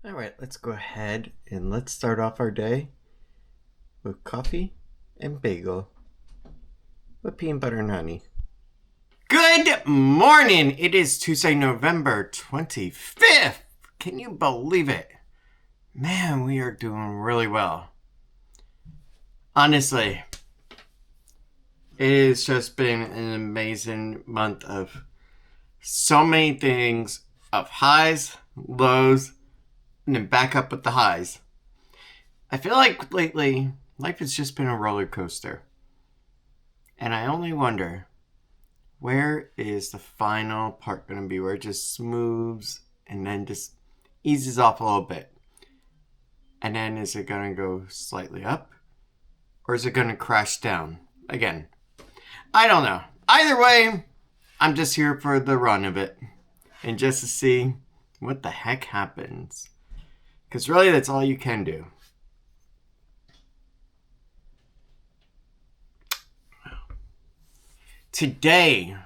All right, let's go ahead and let's start off our day with coffee and bagel with peanut butter and honey. Good morning! It is Tuesday, November 25th. Can you believe it? Man, we are doing really well. Honestly, it has just been an amazing month of so many things, of highs, lows, and then back up with the highs. I feel like lately, life has just been a roller coaster. And I only wonder, where is the final part going to be where it just smooths and then just eases off a little bit? And then is it going to go slightly up? Or is it going to crash down again? I don't know. Either way, I'm just here for the run of it. And just to see what the heck happens. Because really, that's all you can do. Today,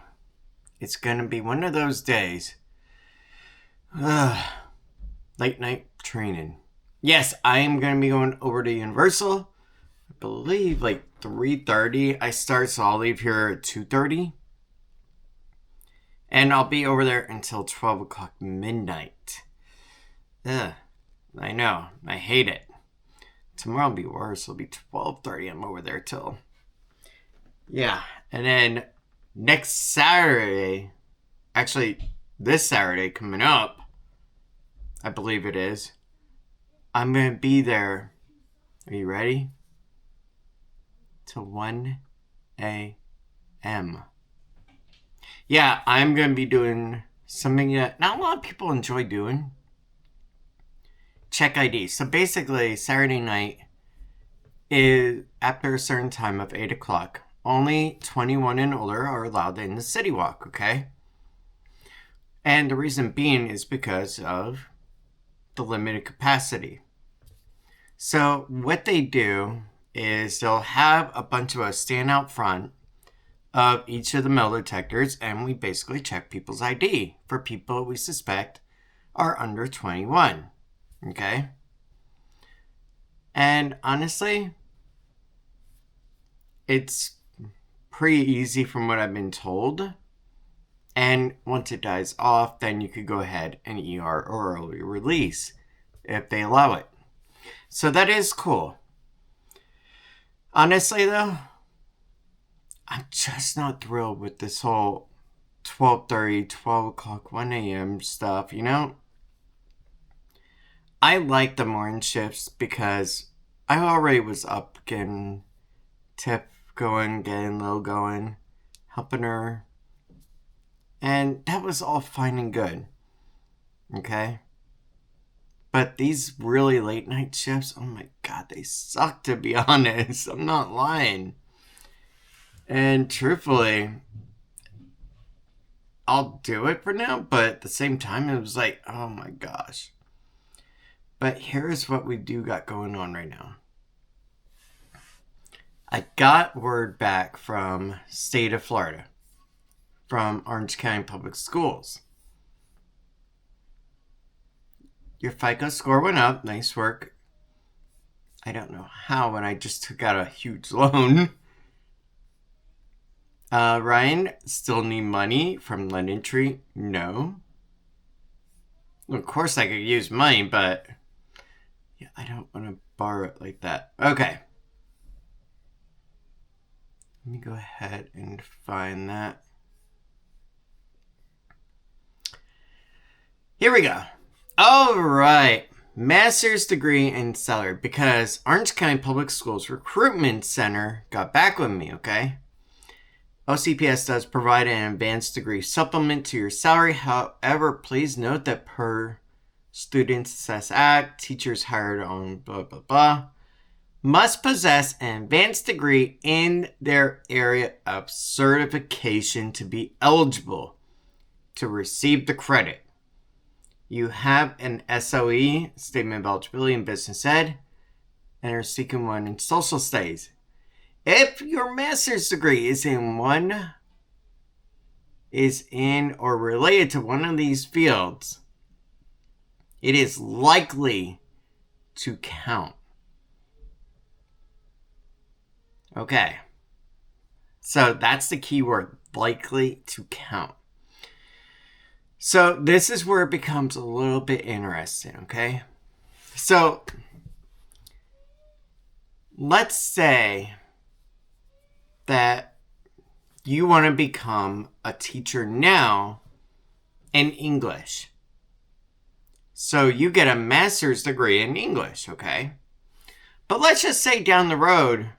it's going to be one of those days. Late night training. Yes, I am going to be going over to Universal. I believe like 3:30 I start, so I'll leave here at 2:30. And I'll be over there until 12 o'clock midnight. I know. I hate it. Tomorrow will be worse. It'll be 12:30. I'm over there till. Yeah. And then next Saturday, actually this Saturday coming up, I believe it is, I'm going to be there. Are you ready? Till 1 a.m. Yeah, I'm going to be doing something that not a lot of people enjoy doing. Check ID. So basically, Saturday night is after a certain time of 8 o'clock. Only 21 and older are allowed in the city walk, okay? And the reason being is because of the limited capacity. So what they do is they'll have a bunch of us stand out front of each of the metal detectors, and we basically check people's ID for people we suspect are under 21. Okay? And honestly, it's pretty easy from what I've been told. And once it dies off, then you could go ahead and ER or early release if they allow it. So that is cool. Honestly, though, I'm just not thrilled with this whole 12:30, 12 o'clock, 1 a.m. stuff, you know? I like the morning shifts because I already was up getting Tiff going, getting Lil going, helping her. And that was all fine and good. Okay? But these really late night shifts, oh my god, they suck, to be honest. I'm not lying. And truthfully, I'll do it for now, but at the same time, it was like, oh my gosh. But here's what we do got going on right now. I got word back from state of Florida, from Orange County Public Schools. Your FICO score went up. Nice work. I don't know how, when I just took out a huge loan. Ryan, still need money from Lending Tree? No. Of course I could use money, but yeah, I don't want to borrow it like that. Okay. Let me go ahead and find that. Here we go. All right. Master's degree in salary, because Orange County Public Schools Recruitment Center got back with me, okay? OCPS does provide an advanced degree supplement to your salary. However, please note that per Student Success Act, teachers hired on blah, blah, blah, must possess an advanced degree in their area of certification to be eligible to receive the credit. You have an SOE, Statement of Eligibility in Business Ed, and are seeking one in Social Studies. If your master's degree is in or related to one of these fields, It is likely to count. Okay. So that's the key word, likely to count. So this is where it becomes a little bit interesting, okay? So let's say that you want to become a teacher now in English. So you get a master's degree in English, okay? But let's just say down the road,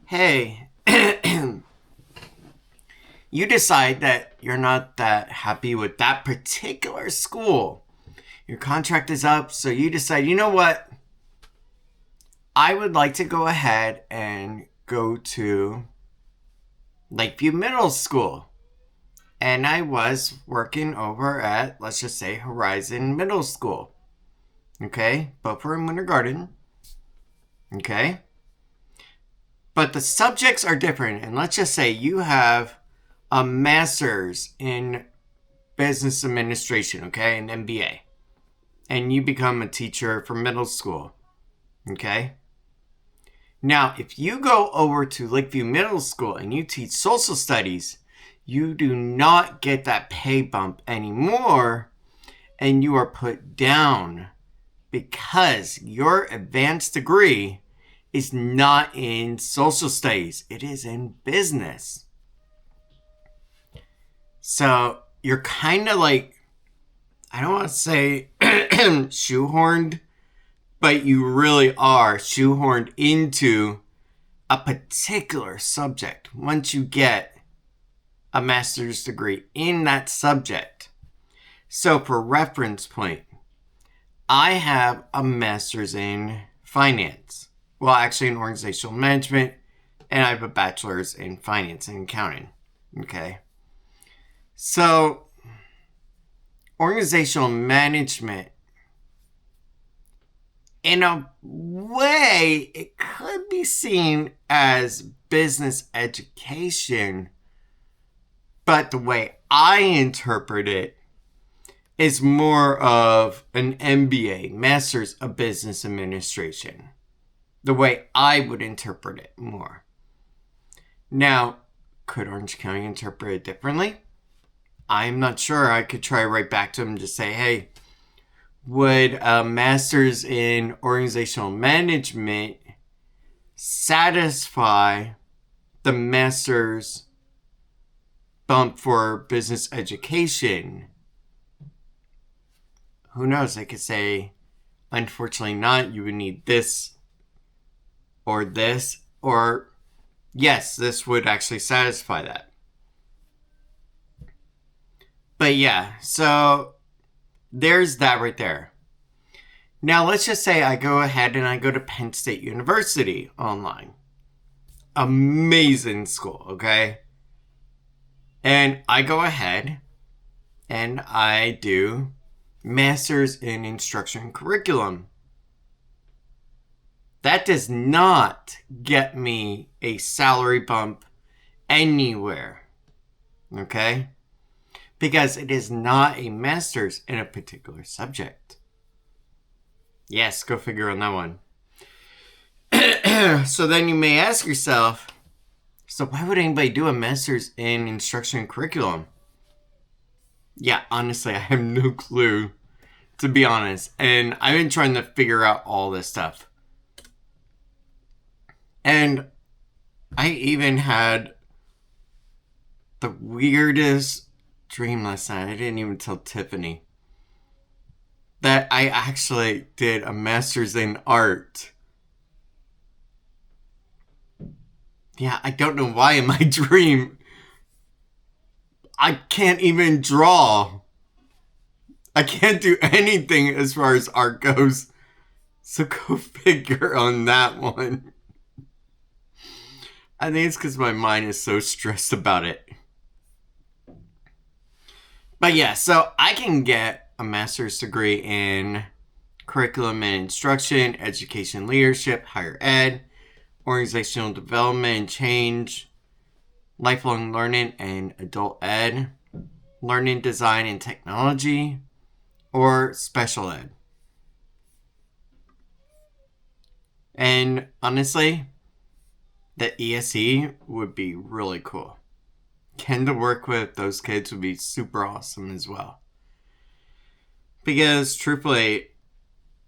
hey, you decide that you're not that happy with that particular school. Your contract is up, so you decide, you know what? I would like to go ahead and go to Lakeview Middle School. And I was working over at, let's just say, Horizon Middle School. Okay? Both were in Winter Okay? But the subjects are different. And let's just say you have a master's in business administration, okay? An MBA. And you become a teacher for middle school. Okay? Now, if you go over to Lakeview Middle School and you teach social studies, you do not get that pay bump anymore, and you are put down because your advanced degree is not in social studies. It is in business. So you're kind of like, I don't want to say shoehorned, but you really are shoehorned into a particular subject once you get a master's degree in that subject. So for reference point, I have a master's in finance. Well, actually in organizational management, and I have a bachelor's in finance and accounting. Okay. So organizational management, in a way, it could be seen as business education, but the way I interpret it is more of an MBA, Master's of Business Administration. The way I would interpret it more. Now, could Orange County interpret it differently? I'm not sure. I could try right back to them and just say, hey, would a master's in organizational management satisfy the master's bump for business education? Who knows? I could say, unfortunately not. You would need this, or yes, this would actually satisfy that. But yeah, so there's that right there. Now, let's just say I go ahead and I go to Penn State University online. Amazing school, okay? And I go ahead and I do Master's in Instruction and Curriculum. That does not get me a salary bump anywhere, okay? Because it is not a master's in a particular subject. Yes, go figure on that one. So then you may ask yourself, so why would anybody do a master's in instruction and curriculum? Yeah, honestly, I have no clue, to be honest. And I've been trying to figure out all this stuff. And I even had the weirdest dream last night. I didn't even tell Tiffany that I actually did a master's in art. Yeah, I don't know why in my dream I can't even draw. I can't do anything as far as art goes. So go figure on that one. I think it's because my mind is so stressed about it. But yeah, so I can get a master's degree in curriculum and instruction, education leadership, higher ed, organizational development and change, lifelong learning and adult ed, learning design and technology, or special ed. And honestly, the ESE would be really cool. Getting to work with those kids would be super awesome as well. Because truthfully,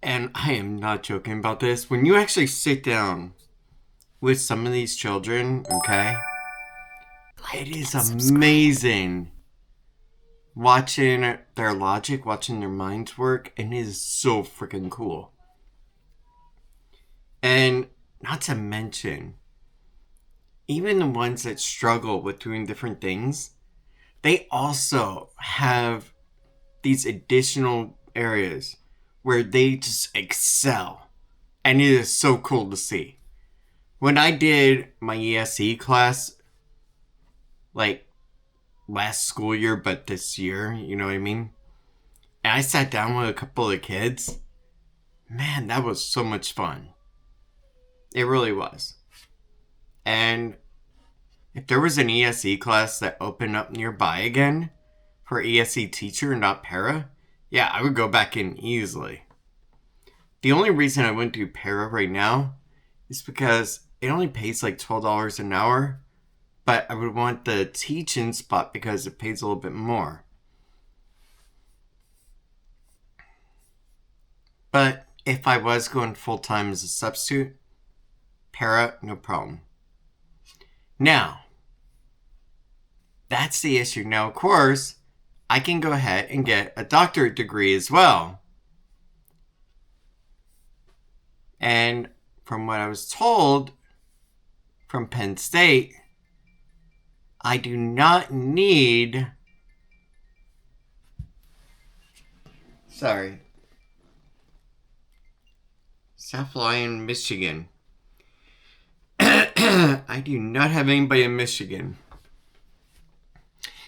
and I am not joking about this, when you actually sit down with some of these children, okay, it is amazing watching their logic, watching their minds work, and it is so freaking cool. And not to mention, even the ones that struggle with doing different things, they also have these additional areas where they just excel. And it is so cool to see. When I did my ESE class, like last school year, but this year, you know what I mean? And I sat down with a couple of kids. Man, that was so much fun. It really was. And if there was an ESE class that opened up nearby again for ESE teacher, not para, yeah, I would go back in easily. The only reason I wouldn't do para right now is because it only pays like $12 an hour, but I would want the teaching spot because it pays a little bit more. But if I was going full-time as a substitute, para, no problem. Now, that's the issue. Now, of course, I can go ahead and get a doctorate degree as well. And from what I was told from Penn State, I do not need... South Lyon, Michigan. I do not have anybody in Michigan.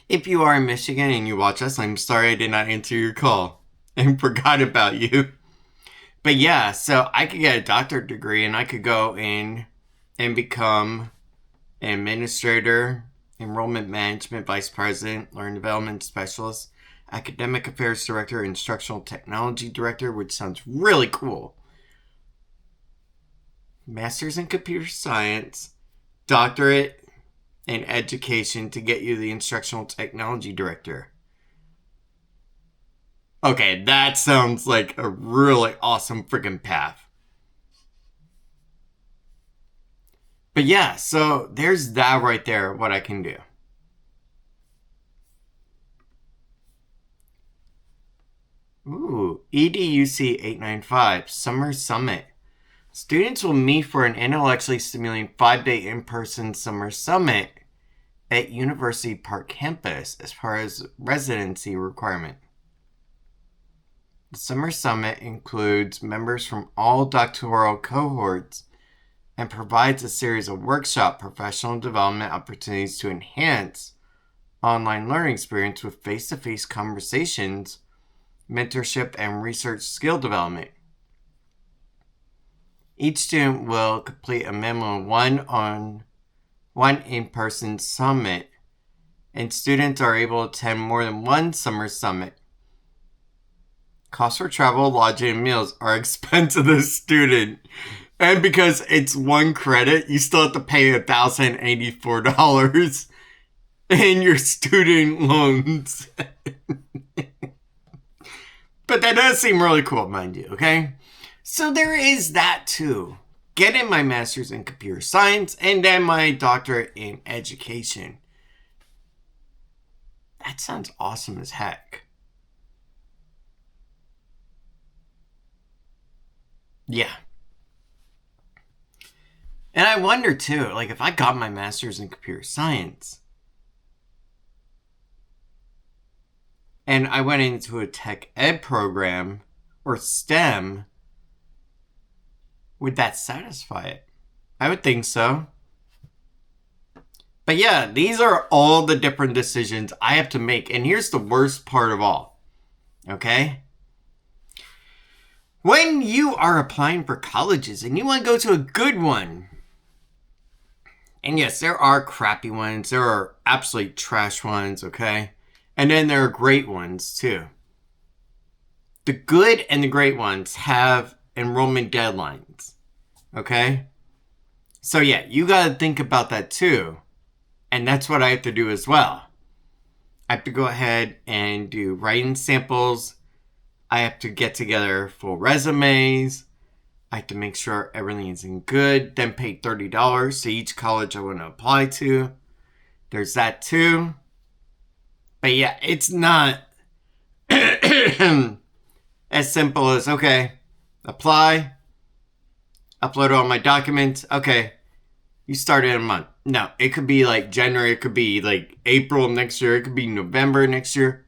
If you are in Michigan and you watch us, I'm sorry I did not answer your call and forgot about you. But yeah, so I could get a doctorate degree and I could go in and become an administrator, enrollment management vice president, learning development specialist, academic affairs director, instructional technology director, which sounds really cool. Master's in computer science, doctorate in education to get you the instructional technology director. Okay, that sounds like a really awesome freaking path. But yeah, so there's that right there, what I can do. Ooh, EDUC 895, Summer Summit. Students will meet for an intellectually stimulating 5-day in-person summer summit at University Park campus as far as residency requirement. The summer summit includes members from all doctoral cohorts and provides a series of workshop professional development opportunities to enhance online learning experience with face-to-face conversations, mentorship, and research skill development. Each student will complete a minimum of one in-person summit, and students are able to attend more than one summer summit. Costs for travel, lodging, and meals are expense to the student. And because it's one credit, you still have to pay $1,084 in your student loans. But that does seem really cool, mind you, okay? So there is that too. Getting my master's in computer science and then my doctorate in education. That sounds awesome as heck. Yeah. And I wonder too, like if I got my master's in computer science and I went into a tech ed program or STEM, would that satisfy it? I would think so. But yeah, these are all the different decisions I have to make. And here's the worst part of all. Okay? When you are applying for colleges and you want to go to a good one, and yes, there are crappy ones. There are absolute trash ones, okay? And then there are great ones too. The good and the great ones have enrollment deadlines. Okay? So yeah, you gotta think about that too. And that's what I have to do as well. I have to go ahead and do writing samples. I have to get together full resumes. I have to make sure everything is in good. Then pay $30 to each college I want to apply to. There's that too. But yeah, it's not as simple as, okay, apply, upload all my documents. Okay, you start in a month. No, it could be like January. It could be like April next year. It could be November next year.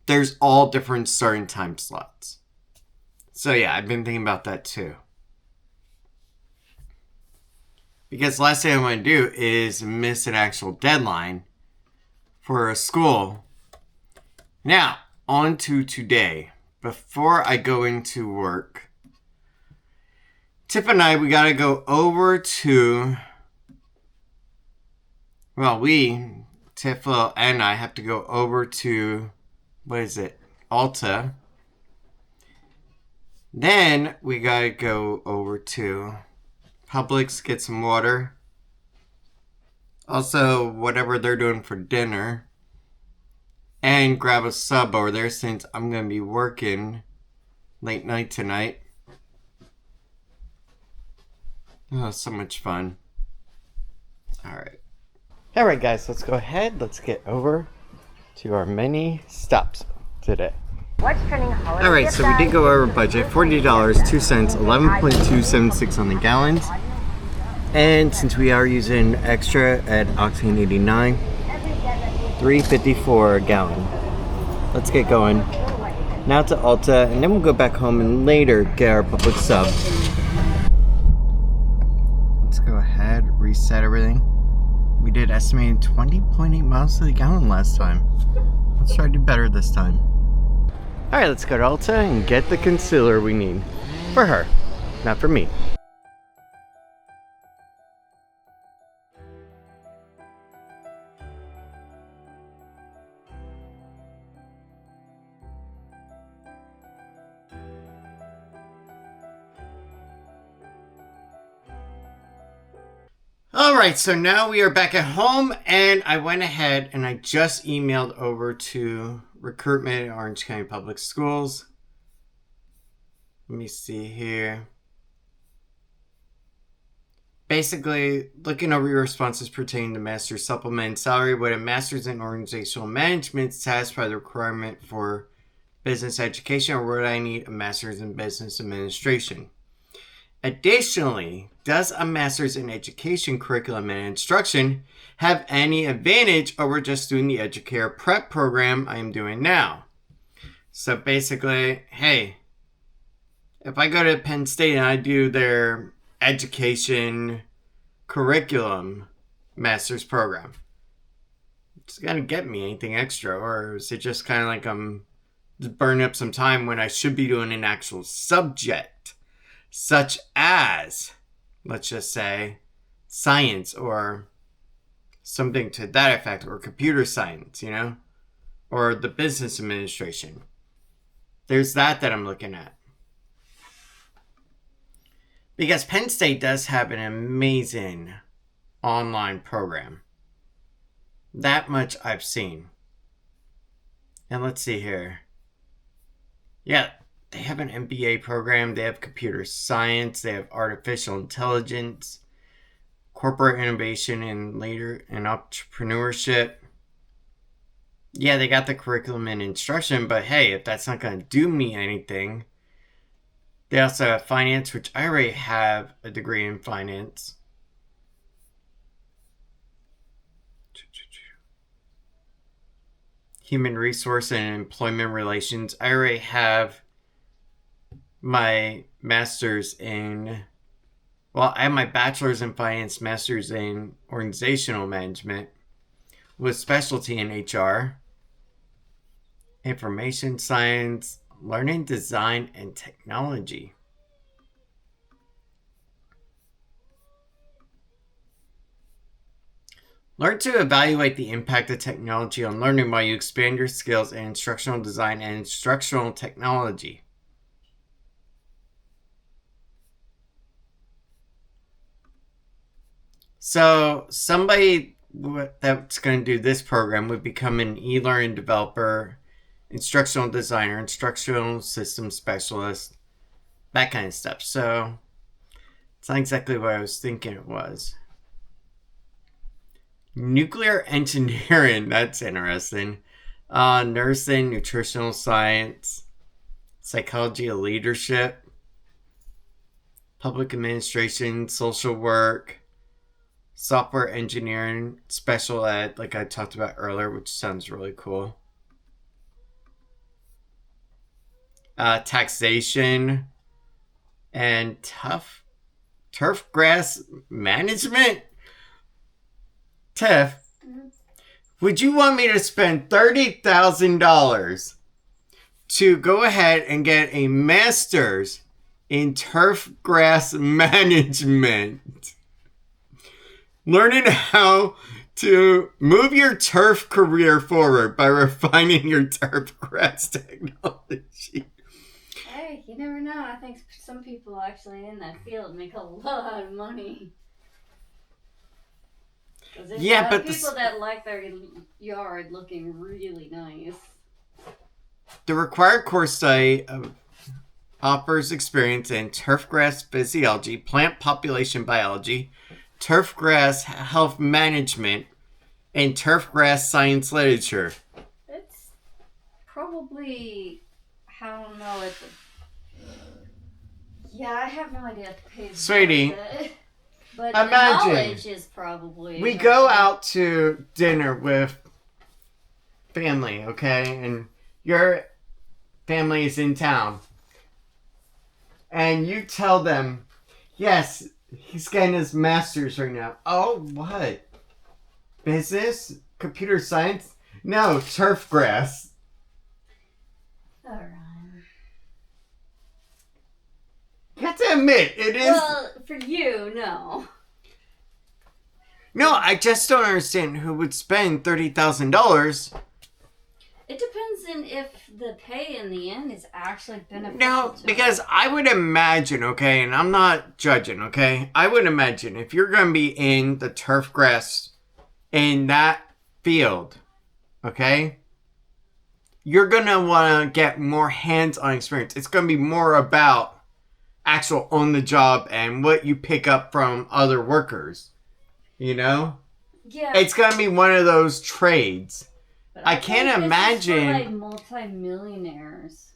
There's all different starting time slots. So yeah, I've been thinking about that too. Because the last thing I want to do is miss an actual deadline for a school. Now, on to today. Before I go into work, Tiff and I, we got to go over to... Well, Tiff and I have to go over to... What is it? Ulta. Then we got to go over to Publix, get some water. Also, whatever they're doing for dinner. And grab a sub over there since I'm going to be working late night tonight. Oh, so much fun. Alright. Alright guys, let's go ahead. Let's get over to our many stops today. Alright, so we did go over budget. $40, 2 cents, 11.276 on the gallons. And since we are using extra at octane 89, $3.54 a gallon. Let's get going. Now to Ulta, and then we'll go back home and later get our Publix sub. Let's go ahead, reset everything. We did estimated 20.8 miles to the gallon last time. Let's try to do better this time. Alright, let's go to Ulta and get the concealer we need. For her, not for me. Alright, so now we are back at home, and I went ahead and I just emailed over to recruitment at Orange County Public Schools. Let me see here. Basically, looking over your responses pertaining to master's supplement salary, would a master's in organizational management satisfy the requirement for business education, or would I need a master's in business administration? Additionally, does a master's in education curriculum and instruction have any advantage over just doing the Educare prep program I am doing now? So basically, hey, if I go to Penn State and I do their education curriculum master's program, it's gonna get me anything extra, or is it just kind of like I'm just burning up some time when I should be doing an actual subject, such as, let's just say, science or something to that effect, or computer science, you know, or the business administration. There's that I'm looking at. Because Penn State does have an amazing online program. That much I've seen. And let's see here. Yeah, they have an MBA program. They have computer science. They have artificial intelligence, corporate innovation, and later in entrepreneurship. Yeah, they got the curriculum and instruction, but hey, if that's not going to do me anything. They also have finance, which I already have a degree in finance. Human resource and employment relations. I already have my master's in, well, I have my bachelor's in finance, master's in organizational management with specialty in HR, information science, learning design, and technology. Learn to evaluate the impact of technology on learning while you expand your skills in instructional design and instructional technology. So somebody that's going to do this program would become an e-learning developer, instructional designer, instructional system specialist, that kind of stuff. So it's not exactly what I was thinking it was. Nuclear engineering, that's interesting. Nursing, nutritional science, psychology of leadership, public administration, social work, software engineering, special ed, like I talked about earlier, which sounds really cool. Taxation and turf grass management. Tiff, would you want me to spend $30,000 to go ahead and get a master's in turf grass management? Learning how to move your turf career forward by refining your turf grass technology. Hey, you never know. I think some people actually in that field make a lot of money. There's a lot of people that like their yard looking really nice. The required course study offers experience in turf grass physiology, plant population biology, turf grass health management, and turf grass science literature. It's probably, I don't know, yeah, I have no idea if it pays. Sweetie, but imagine, the knowledge is probably... We go out to dinner with family, okay? And your family is in town. And you tell them, yes, he's getting his master's right now. Oh, what? Business? Computer science? No, turf grass. Alright. You have to admit, it is... Well, for you, no. No, I just don't understand who would spend $30,000. It depends on if the pay in the end is actually beneficial. No, because I would imagine, okay, and I'm not judging, okay? I would imagine if you're going to be in the turf grass in that field, okay, you're going to want to get more hands-on experience. It's going to be more about actual on-the-job and what you pick up from other workers, you know? Yeah. It's going to be one of those trades. But I can't imagine. This is for, like, multi-millionaires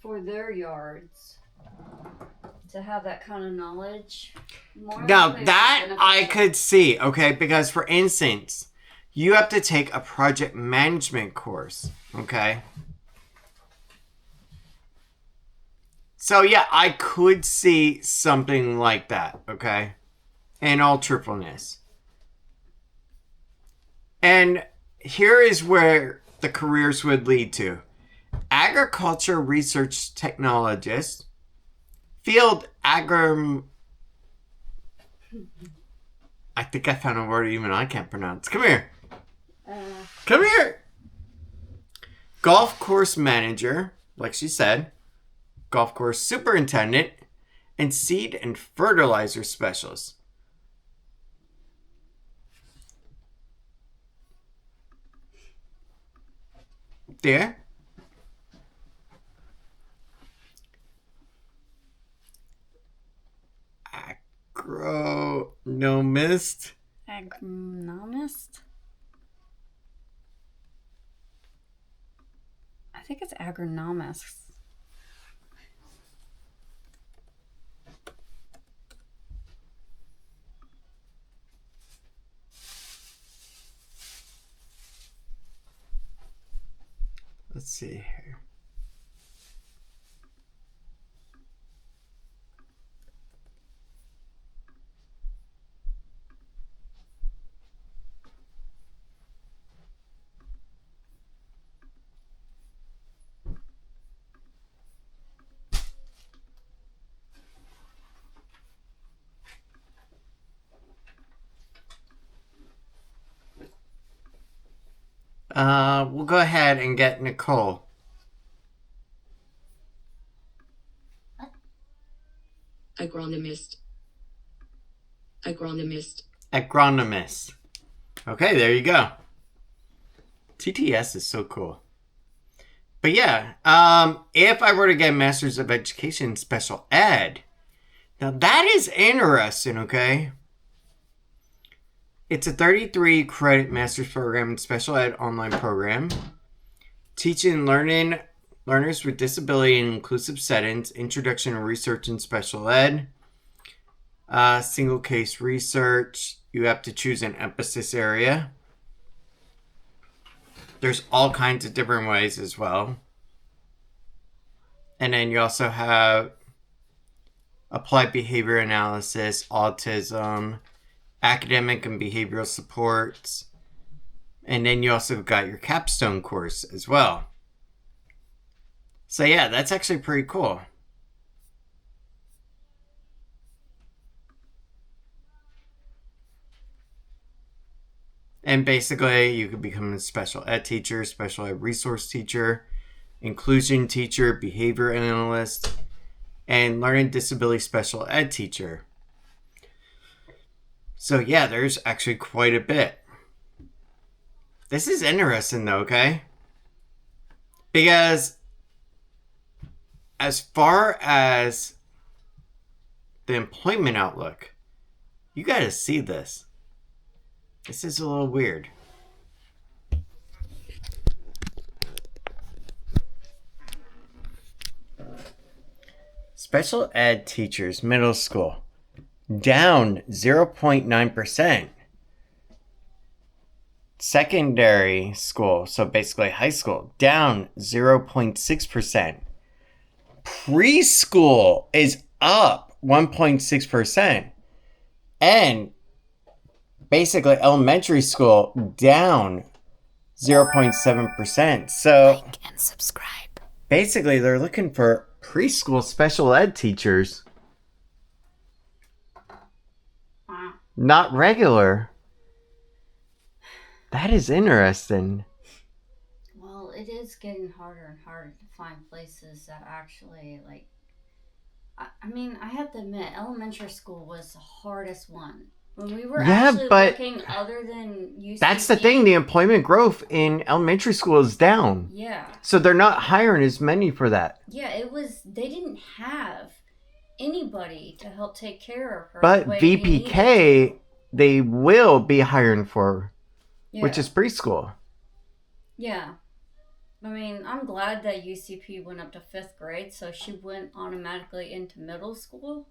for their yards to have that kind of knowledge. Now that I could see, okay, because for instance, you have to take a project management course, okay? So yeah, I could see something like that, okay? In all truthfulness. And here is where the careers would lead to. Agriculture research technologist, field I think I found a word even I can't pronounce. Come here. Come here. Golf course manager, like she said. Golf course superintendent. And seed and fertilizer specialist. There. Agronomist. Agronomist? I think it's agronomist. Let's see here. We'll go ahead and get Nicole. Agronomist. Agronomist. Agronomist. Okay, there you go. TTS is so cool. But yeah, if I were to get a Master's of Education in Special Ed, now that is interesting, okay? It's a 33 credit master's program in special ed online program, teaching and learning learners with disability in inclusive settings, introduction to research in special ed, single case research. You have to choose an emphasis area. There's all kinds of different ways as well. And then you also have applied behavior analysis, autism, academic and behavioral supports. And then you also got your capstone course as well. So yeah, that's actually pretty cool. And basically, you could become a special ed teacher, special ed resource teacher, inclusion teacher, behavior analyst, and learning disability special ed teacher. So yeah, there's actually quite a bit. This is interesting though, okay? Because as far as the employment outlook, you gotta see this. This is a little weird. Special ed teachers, middle school, down 0.9%. Secondary school, so basically high school, down 0.6%. Preschool is up 1.6%. And basically elementary school down 0.7%. So Like and subscribe. basically they're looking for preschool special ed teachers. Wow. Not regular. That is interesting. Well, it is getting harder and harder to find places that actually, like, I mean, I have to admit, elementary school was the hardest one. When we were actually looking other than UCP. That's the thing. The employment growth in elementary school is down. Yeah. So they're not hiring as many for that. Yeah, they didn't have anybody to help take care of her. But VPK, they will be hiring for, which is preschool. Yeah. I mean, I'm glad that UCP went up to 5th grade, so she went automatically into middle school.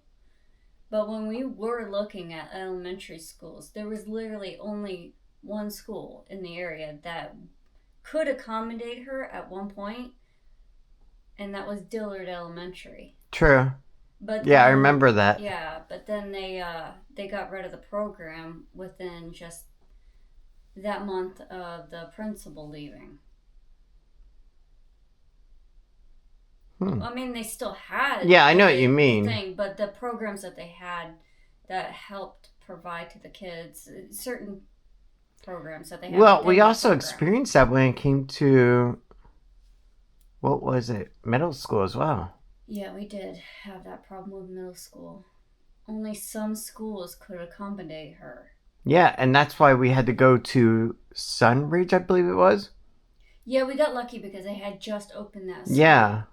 But when we were looking at elementary schools, there was literally only one school in the area that could accommodate her at one point, and that was Dillard Elementary. True. But yeah, then, I remember that. Yeah, but then they got rid of the program within just that month of the principal leaving. I mean, they still had. Yeah, I know what you mean. But the programs that they had that helped provide to the kids, certain programs that they had. Well, we also experienced that when it came to, what was it, middle school as well. Yeah, we did have that problem with middle school. Only some schools could accommodate her. Yeah, and that's why we had to go to Sunridge, I believe it was. Yeah, we got lucky because they had just opened that school. Yeah.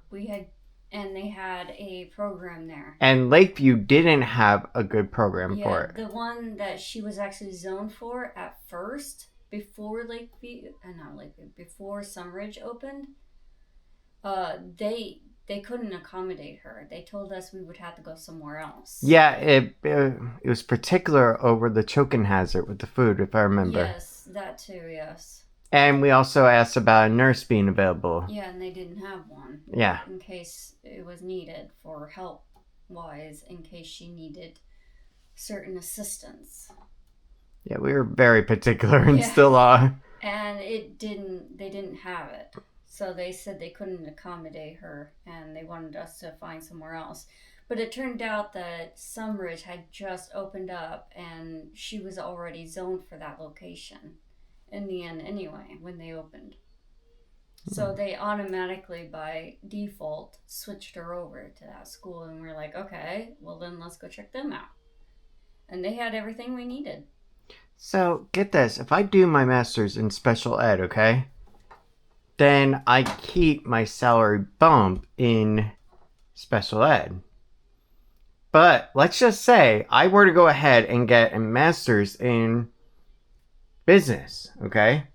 And they had a program there. And Lakeview didn't have a good program for it. The one that she was actually zoned for at first, before before Sunridge opened, they couldn't accommodate her. They told us we would have to go somewhere else. Yeah, it was particular over the choking hazard with the food, if I remember. Yes, that too, yes. And we also asked about a nurse being available. Yeah, and they didn't have one. Yeah. In case it was needed for help-wise, in case she needed certain assistance. Yeah, we were very particular and still are. And they didn't have it. So they said they couldn't accommodate her and they wanted us to find somewhere else. But it turned out that Sunridge had just opened up and she was already zoned for that location. In the end anyway, when they opened. So they automatically, by default, switched her over to that school. And we're like, okay, well then let's go check them out. And they had everything we needed. So, get this. If I do my master's in special ed, okay, then I keep my salary bump in special ed. But let's just say I were to go ahead and get a master's in business, okay?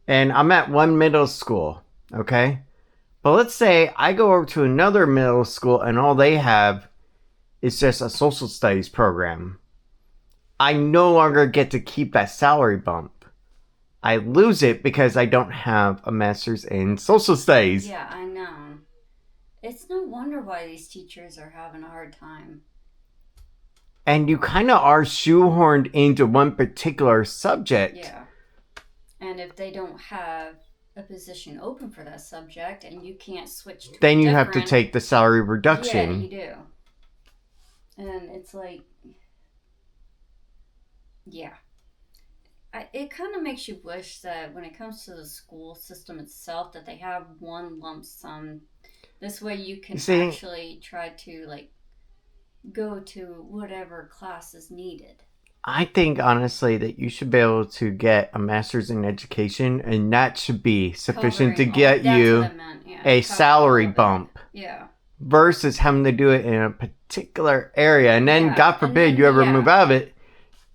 And I'm at one middle school, okay? But let's say I go over to another middle school and all they have is just a social studies program. I no longer get to keep that salary bump. I lose it because I don't have a master's in social studies. Yeah, I know. It's no wonder why these teachers are having a hard time. And you kind of are shoehorned into one particular subject. Yeah. And if they don't have a position open for that subject and you can't switch to then you have to take the salary reduction. Yeah, you do. And it's like, yeah. It kind of makes you wish that when it comes to the school system itself that they have one lump sum. This way you can actually try to like go to whatever class is needed. I think honestly that you should be able to get a master's in education and that should be sufficient to get you a salary bump. Yeah. Versus having to do it in a particular area and then God forbid you ever move out of it.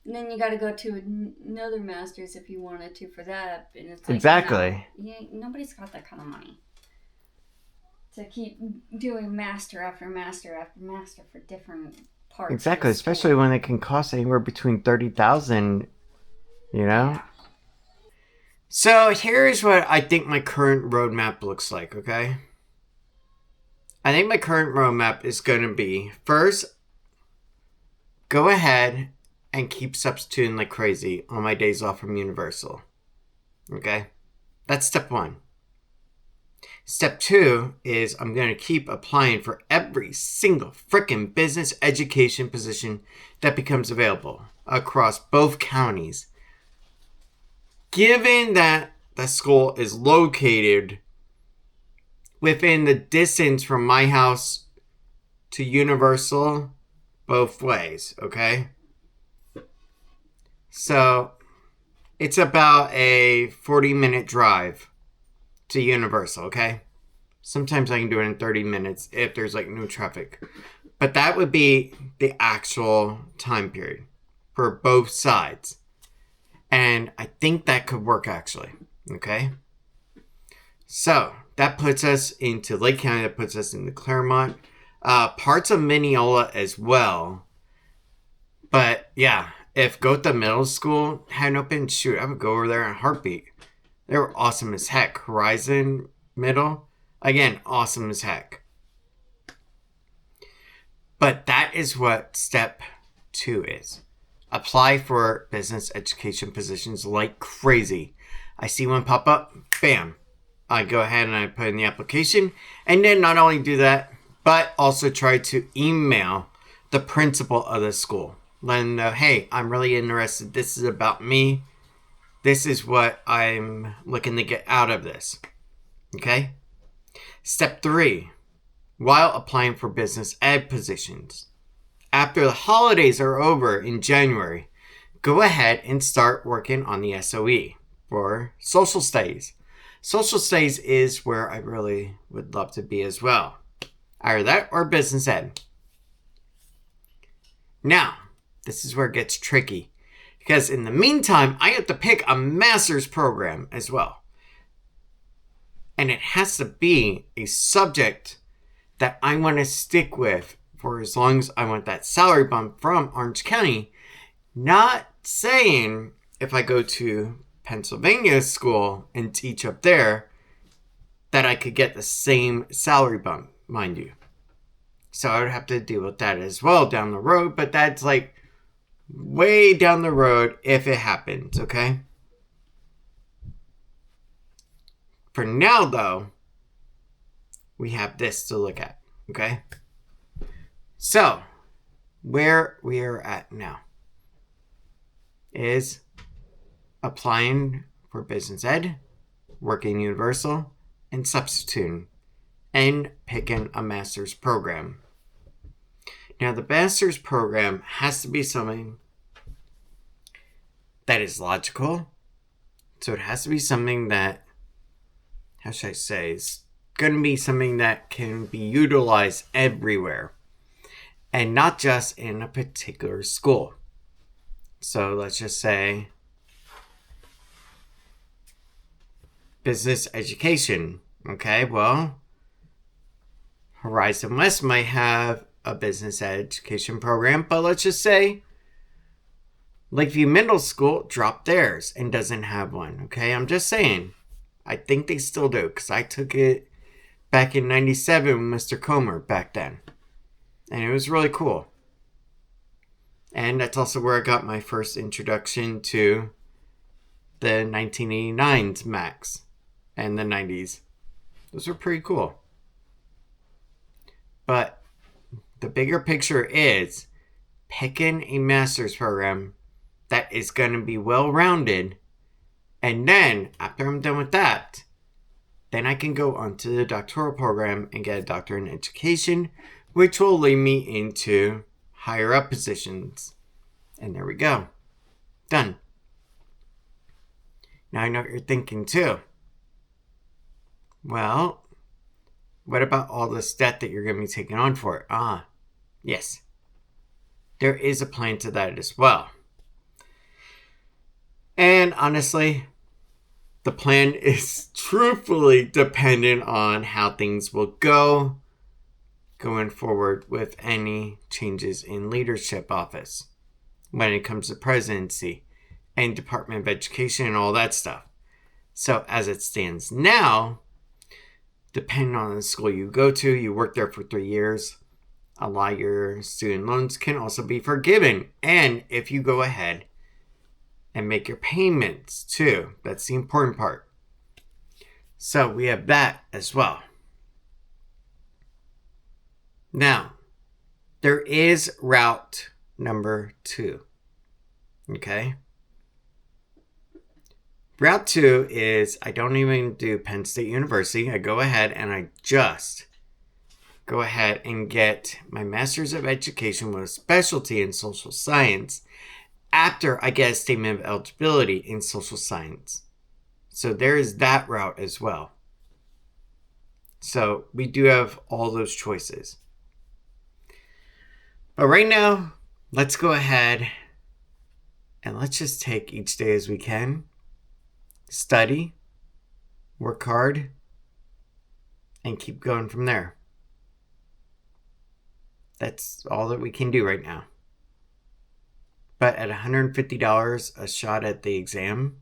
And then you got to go to another master's if you wanted to for that. And it's like, exactly. No, nobody's got that kind of money to keep doing master after master after master for different parts. Exactly, especially when it can cost anywhere between $30,000, you know? Yeah. So here's what I think my current roadmap looks like, okay? I think my current roadmap is going to be, first, go ahead and keep substituting like crazy on my days off from Universal. Okay? That's step one. Step two is I'm going to keep applying for every single freaking business education position that becomes available across both counties. Given that the school is located within the distance from my house to Universal both ways, okay? So, it's about a 40-minute drive to Universal, okay? Sometimes I can do it in 30 minutes if there's like no traffic. But that would be the actual time period for both sides. And I think that could work actually, okay? So, that puts us into Lake County, that puts us into Claremont, parts of Mineola as well. But yeah, if Gotha Middle School hadn't opened, shoot, I would go over there in a heartbeat. They were awesome as heck. Horizon Middle, again, awesome as heck. But that is what step 2 is. Apply for business education positions like crazy. I see one pop up, bam. I go ahead and I put in the application. And then not only do that, but also try to email the principal of the school. Let them know, hey, I'm really interested. This is about me. This is what I'm looking to get out of this. Okay? Step 3. While applying for business ed positions. After the holidays are over in January, go ahead and start working on the SOE for social studies. Social studies is where I really would love to be as well. Either that or business ed. Now, this is where it gets tricky. Because in the meantime, I have to pick a master's program as well. And it has to be a subject that I want to stick with for as long as I want that salary bump from Orange County. Not saying if I go to Pennsylvania school and teach up there that I could get the same salary bump, mind you. So I would have to deal with that as well down the road, but that's like way down the road if it happens, okay? For now, though, we have this to look at, okay? So, where we are at now is applying for business ed, working Universal, and substituting, and picking a master's program. Now, the master's program has to be something that is logical. So it has to be something that, how should I say, is going to be something that can be utilized everywhere and not just in a particular school. So let's just say business education. Okay, well, Horizon West might have a business education program, but let's just say Lakeview Middle School dropped theirs and doesn't have one. Okay, I'm just saying. I think they still do because I took it back in 97 with Mr. Comer back then. And it was really cool. And that's also where I got my first introduction to the 1989's Max and the 90s. Those were pretty cool. But the bigger picture is picking a master's program that is going to be well-rounded. And then, after I'm done with that, then I can go on to the doctoral program and get a doctorate in education, which will lead me into higher up positions. And there we go. Done. Now I know what you're thinking too. Well, what about all this debt that you're going to be taking on for it? Yes. There is a plan to that as well. And honestly, the plan is truthfully dependent on how things will go going forward with any changes in leadership office when it comes to presidency and Department of Education and all that stuff. So as it stands now, depending on the school you go to, you work there for 3 years, a lot of your student loans can also be forgiven. And if you go ahead and make your payments too. That's the important part. So we have that as well. Now, there is route number 2. Okay? Route 2 is I don't even do Penn State University. I go ahead and I just go ahead and get my Master's of Education with a specialty in social science after I get a statement of eligibility in social science. So there is that route as well. So we do have all those choices. But right now, let's go ahead and let's just take each day as we can. Study, work hard, and keep going from there. That's all that we can do right now. But at $150 a shot at the exam,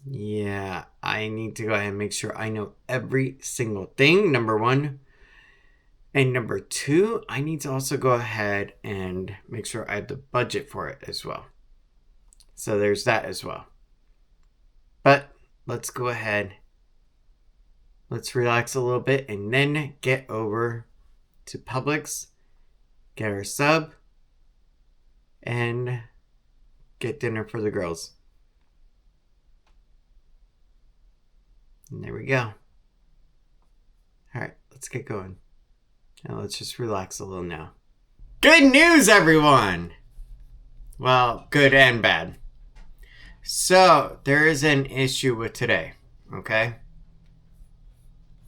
yeah, I need to go ahead and make sure I know every single thing, number 1. And number 2, I need to also go ahead and make sure I have the budget for it as well. So there's that as well. But let's go ahead. Let's relax a little bit and then get over to Publix, get our sub, and get dinner for the girls. And there we go. All right, let's get going. Now let's just relax a little now. Good news, everyone! Well, good and bad. So, there is an issue with today, okay?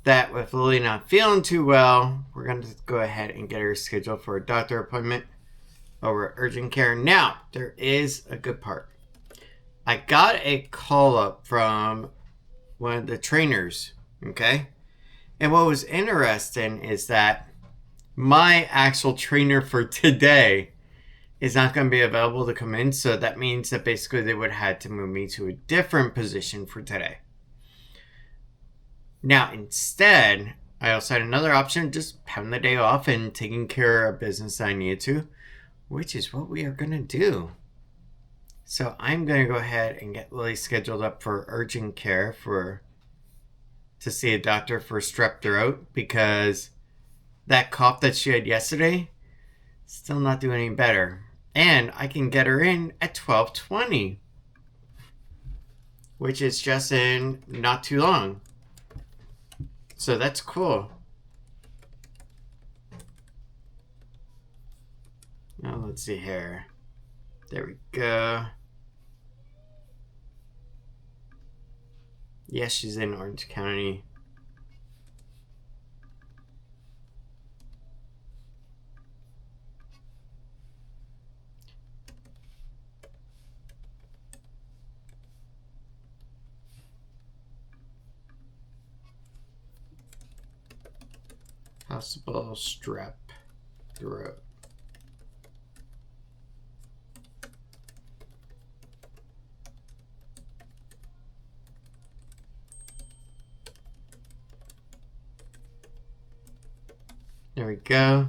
That with Lily not feeling too well, we're going to go ahead and get her scheduled for a doctor appointment over at urgent care. Now, there is a good part. I got a call up from one of the trainers, okay? And what was interesting is that my actual trainer for today is not going to be available to come in. So that means that basically they would have had to move me to a different position for today. Now, instead, I also had another option, just having the day off and taking care of business that I needed to, which is what we are going to do. So I'm going to go ahead and get Lily scheduled up for urgent care to see a doctor for strep throat, because that cough that she had yesterday, still not doing any better. And I can get her in at 12:20, which is just in not too long. So that's cool. Now let's see here. There we go. Yes, she's in Orange County. Possible strep throat. There we go.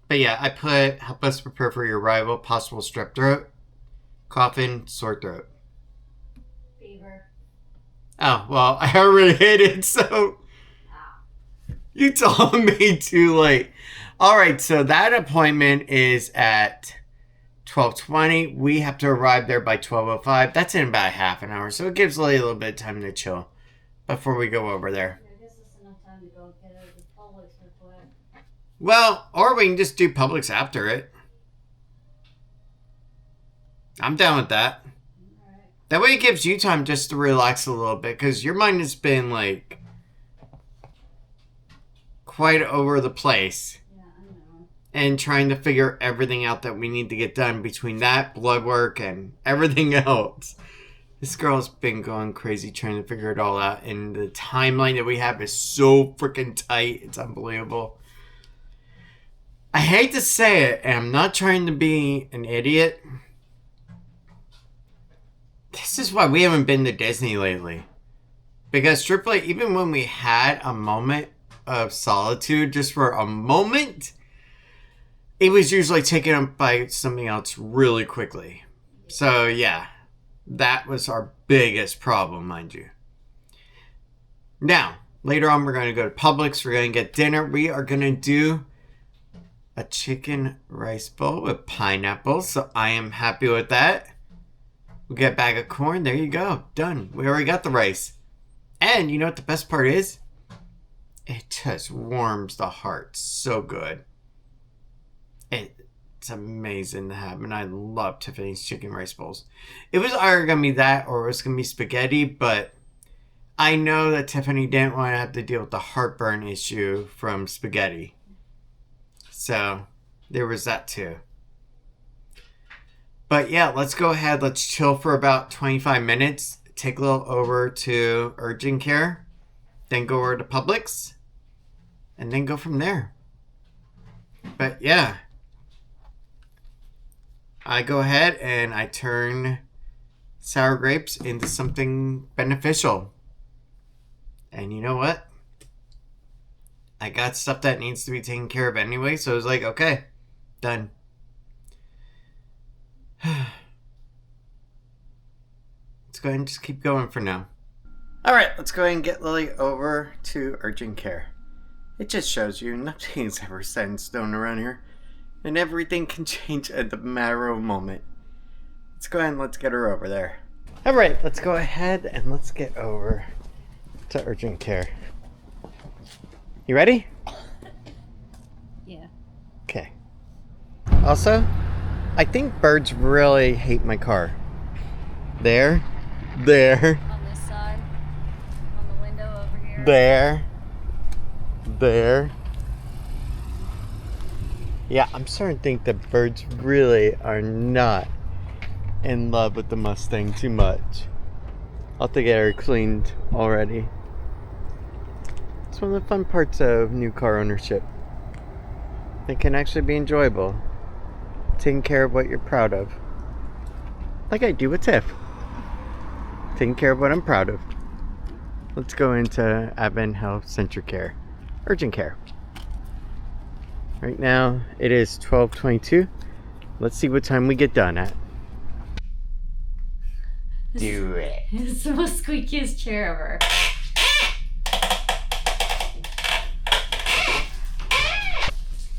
But yeah, I put help us prepare for your arrival, possible strep throat, coughing, sore throat. Fever. Oh, well, I already hit it, so you told me too late. All right, so that appointment is at 12:20. We have to arrive there by 12:05. That's in about half an hour, so it gives Lily a little bit of time to chill before we go over there. Yeah, I guess it's enough time to go get out of the Publix real quick. Well, or we can just do Publix after it. I'm down with that. All right. That way it gives you time just to relax a little bit, because your mind has been like quite over the place. Yeah, I know. And trying to figure everything out that we need to get done between that, blood work, and everything else. This girl's been going crazy trying to figure it all out, and the timeline that we have is so freaking tight. It's unbelievable. I hate to say it, and I'm not trying to be an idiot. This is why we haven't been to Disney lately. Because truthfully, even when we had a moment of solitude, just for a moment, it was usually taken up by something else really quickly. So yeah, that was our biggest problem, mind you. Now, later on we're going to go to Publix. We're going to get dinner. We are going to do a chicken rice bowl with pineapples. So I am happy with that. We'll get a bag of corn. There you go. Done. We already got the rice. And you know what the best part is? It just warms the heart. So good. It's amazing to have. And I love Tiffany's chicken rice bowls. It was either going to be that or it was going to be spaghetti. But I know that Tiffany didn't want to have to deal with the heartburn issue from spaghetti. So there was that too. But yeah, let's go ahead. Let's chill for about 25 minutes. Take a little over to urgent care. Then go over to Publix. And then go from there. But yeah. I go ahead and I turn sour grapes into something beneficial. And you know what? I got stuff that needs to be taken care of anyway. So I was like, okay, done. Let's go ahead and just keep going for now. Alright, let's go ahead and get Lily over to urgent care. It just shows you nothing's ever set in stone around here. And everything can change at the matter of a moment. Let's go ahead and let's get her over there. Alright, let's go ahead and let's get over to urgent care. You ready? Yeah. Okay. Also, I think birds really hate my car. There. On this side. On the window over here. There. Yeah, I'm starting to think that birds really are not in love with the Mustang too much. I'll have to get her cleaned already. It's one of the fun parts of new car ownership. It can actually be enjoyable. Taking care of what you're proud of. Like I do with Tiff. Taking care of what I'm proud of. Let's go into Advent Health Center Care. Urgent care. Right now it is 12:22. Let's see what time we get done at. Do it. It's the most squeakiest chair ever.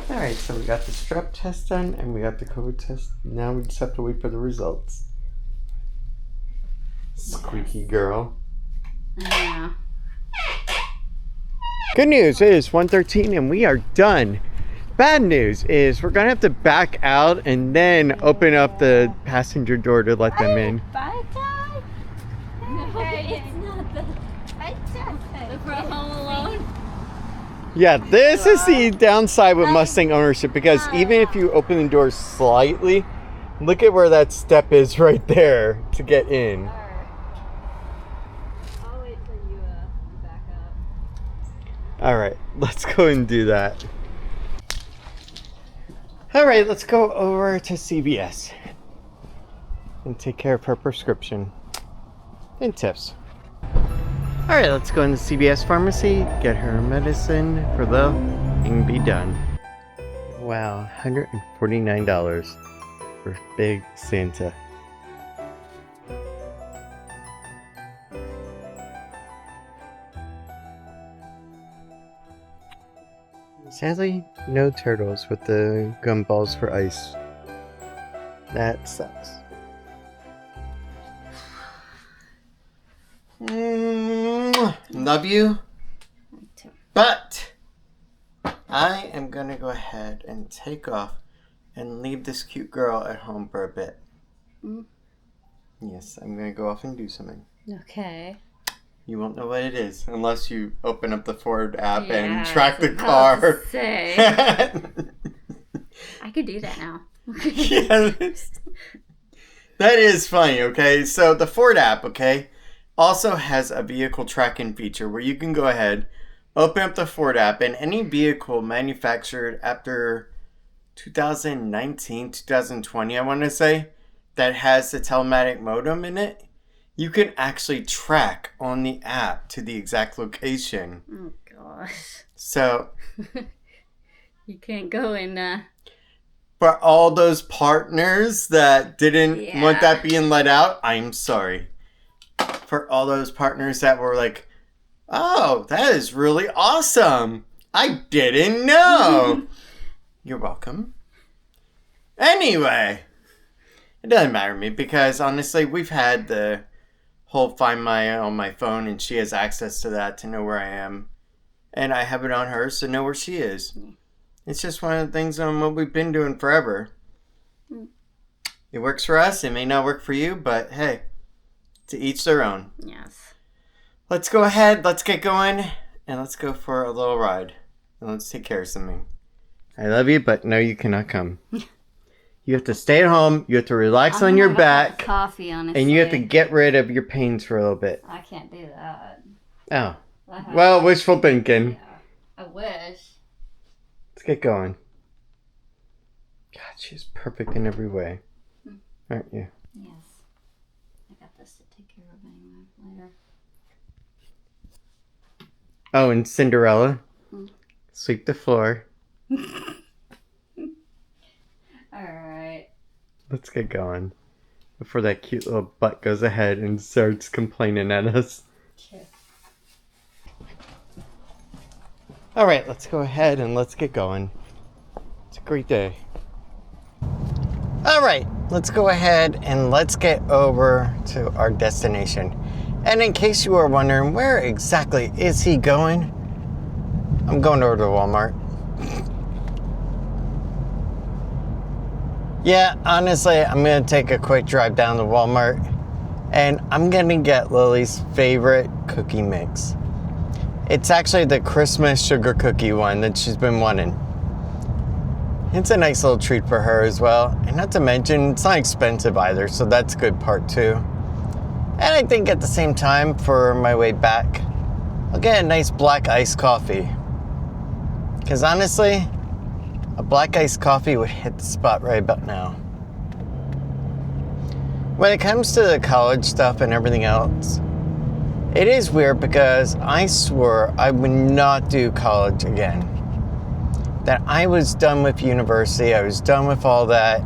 Alright, so we got the strep test done and we got the COVID test. Now we just have to wait for the results. Squeaky girl. Yeah. Good news, it is 1:13 and we are done. Bad news is we're gonna have to back out and then open up the passenger door to let them in. Bye, Ty. Hey, it's not the from Home Alone. Yeah, this is the downside with Mustang ownership, because even if you open the door slightly, look at where that step is right there to get in. I'll wait till you back up. All right, let's go and do that. All right, let's go over to CVS and take care of her prescription and tips. All right, let's go into CVS pharmacy, get her medicine for low, and be done. Wow, $149 for Big Santa. Sadly, no turtles with the gumballs for ice. That sucks. Love you. But I am gonna go ahead and take off and leave this cute girl at home for a bit. Yes, I'm gonna go off and do something. Okay. You won't know what it is unless you open up the Ford app and track the car. Say. I could do that now. Yes. That is funny, okay? So the Ford app, okay, also has a vehicle tracking feature where you can go ahead, open up the Ford app, and any vehicle manufactured after 2019, 2020, I want to say, that has the telematic modem in it, you can actually track on the app to the exact location. Oh, gosh. So, you can't go in, for all those partners that didn't want that being let out, I'm sorry. For all those partners that were like, oh, that is really awesome. I didn't know. You're welcome. Anyway, it doesn't matter to me because honestly, we've had the whole Find My on my phone, and she has access to that to know where I am. And I have it on hers to know where she is. It's just one of the things on what we've been doing forever. It works for us. It may not work for you, but hey, to each their own. Yes. Let's go ahead. Let's get going. And let's go for a little ride. And let's take care of something. I love you, but no, you cannot come. You have to stay at home. You have to relax on your back. Coffee, honestly. And you have to get rid of your pains for a little bit. I can't do that. Oh. Well, wishful thinking. Yeah. I wish. Let's get going. God, she's perfect in every way. Aren't you? Yes. I got this to take care of anyway later. Oh, and Cinderella. Sweep the floor. Alright. Let's get going. Before that cute little butt goes ahead and starts complaining at us. Sure. Alright, let's go ahead and let's get going. It's a great day. Alright, let's go ahead and let's get over to our destination. And in case you are wondering, where exactly is he going? I'm going over to Walmart. Yeah, honestly, I'm going to take a quick drive down to Walmart. And I'm going to get Lily's favorite cookie mix. It's actually the Christmas sugar cookie one that she's been wanting. It's a nice little treat for her as well. And not to mention, it's not expensive either, so that's a good part too. And I think at the same time, for my way back, I'll get a nice black iced coffee. Because honestly, a black iced coffee would hit the spot right about now. When it comes to the college stuff and everything else, it is weird because I swore I would not do college again. That I was done with university, I was done with all that.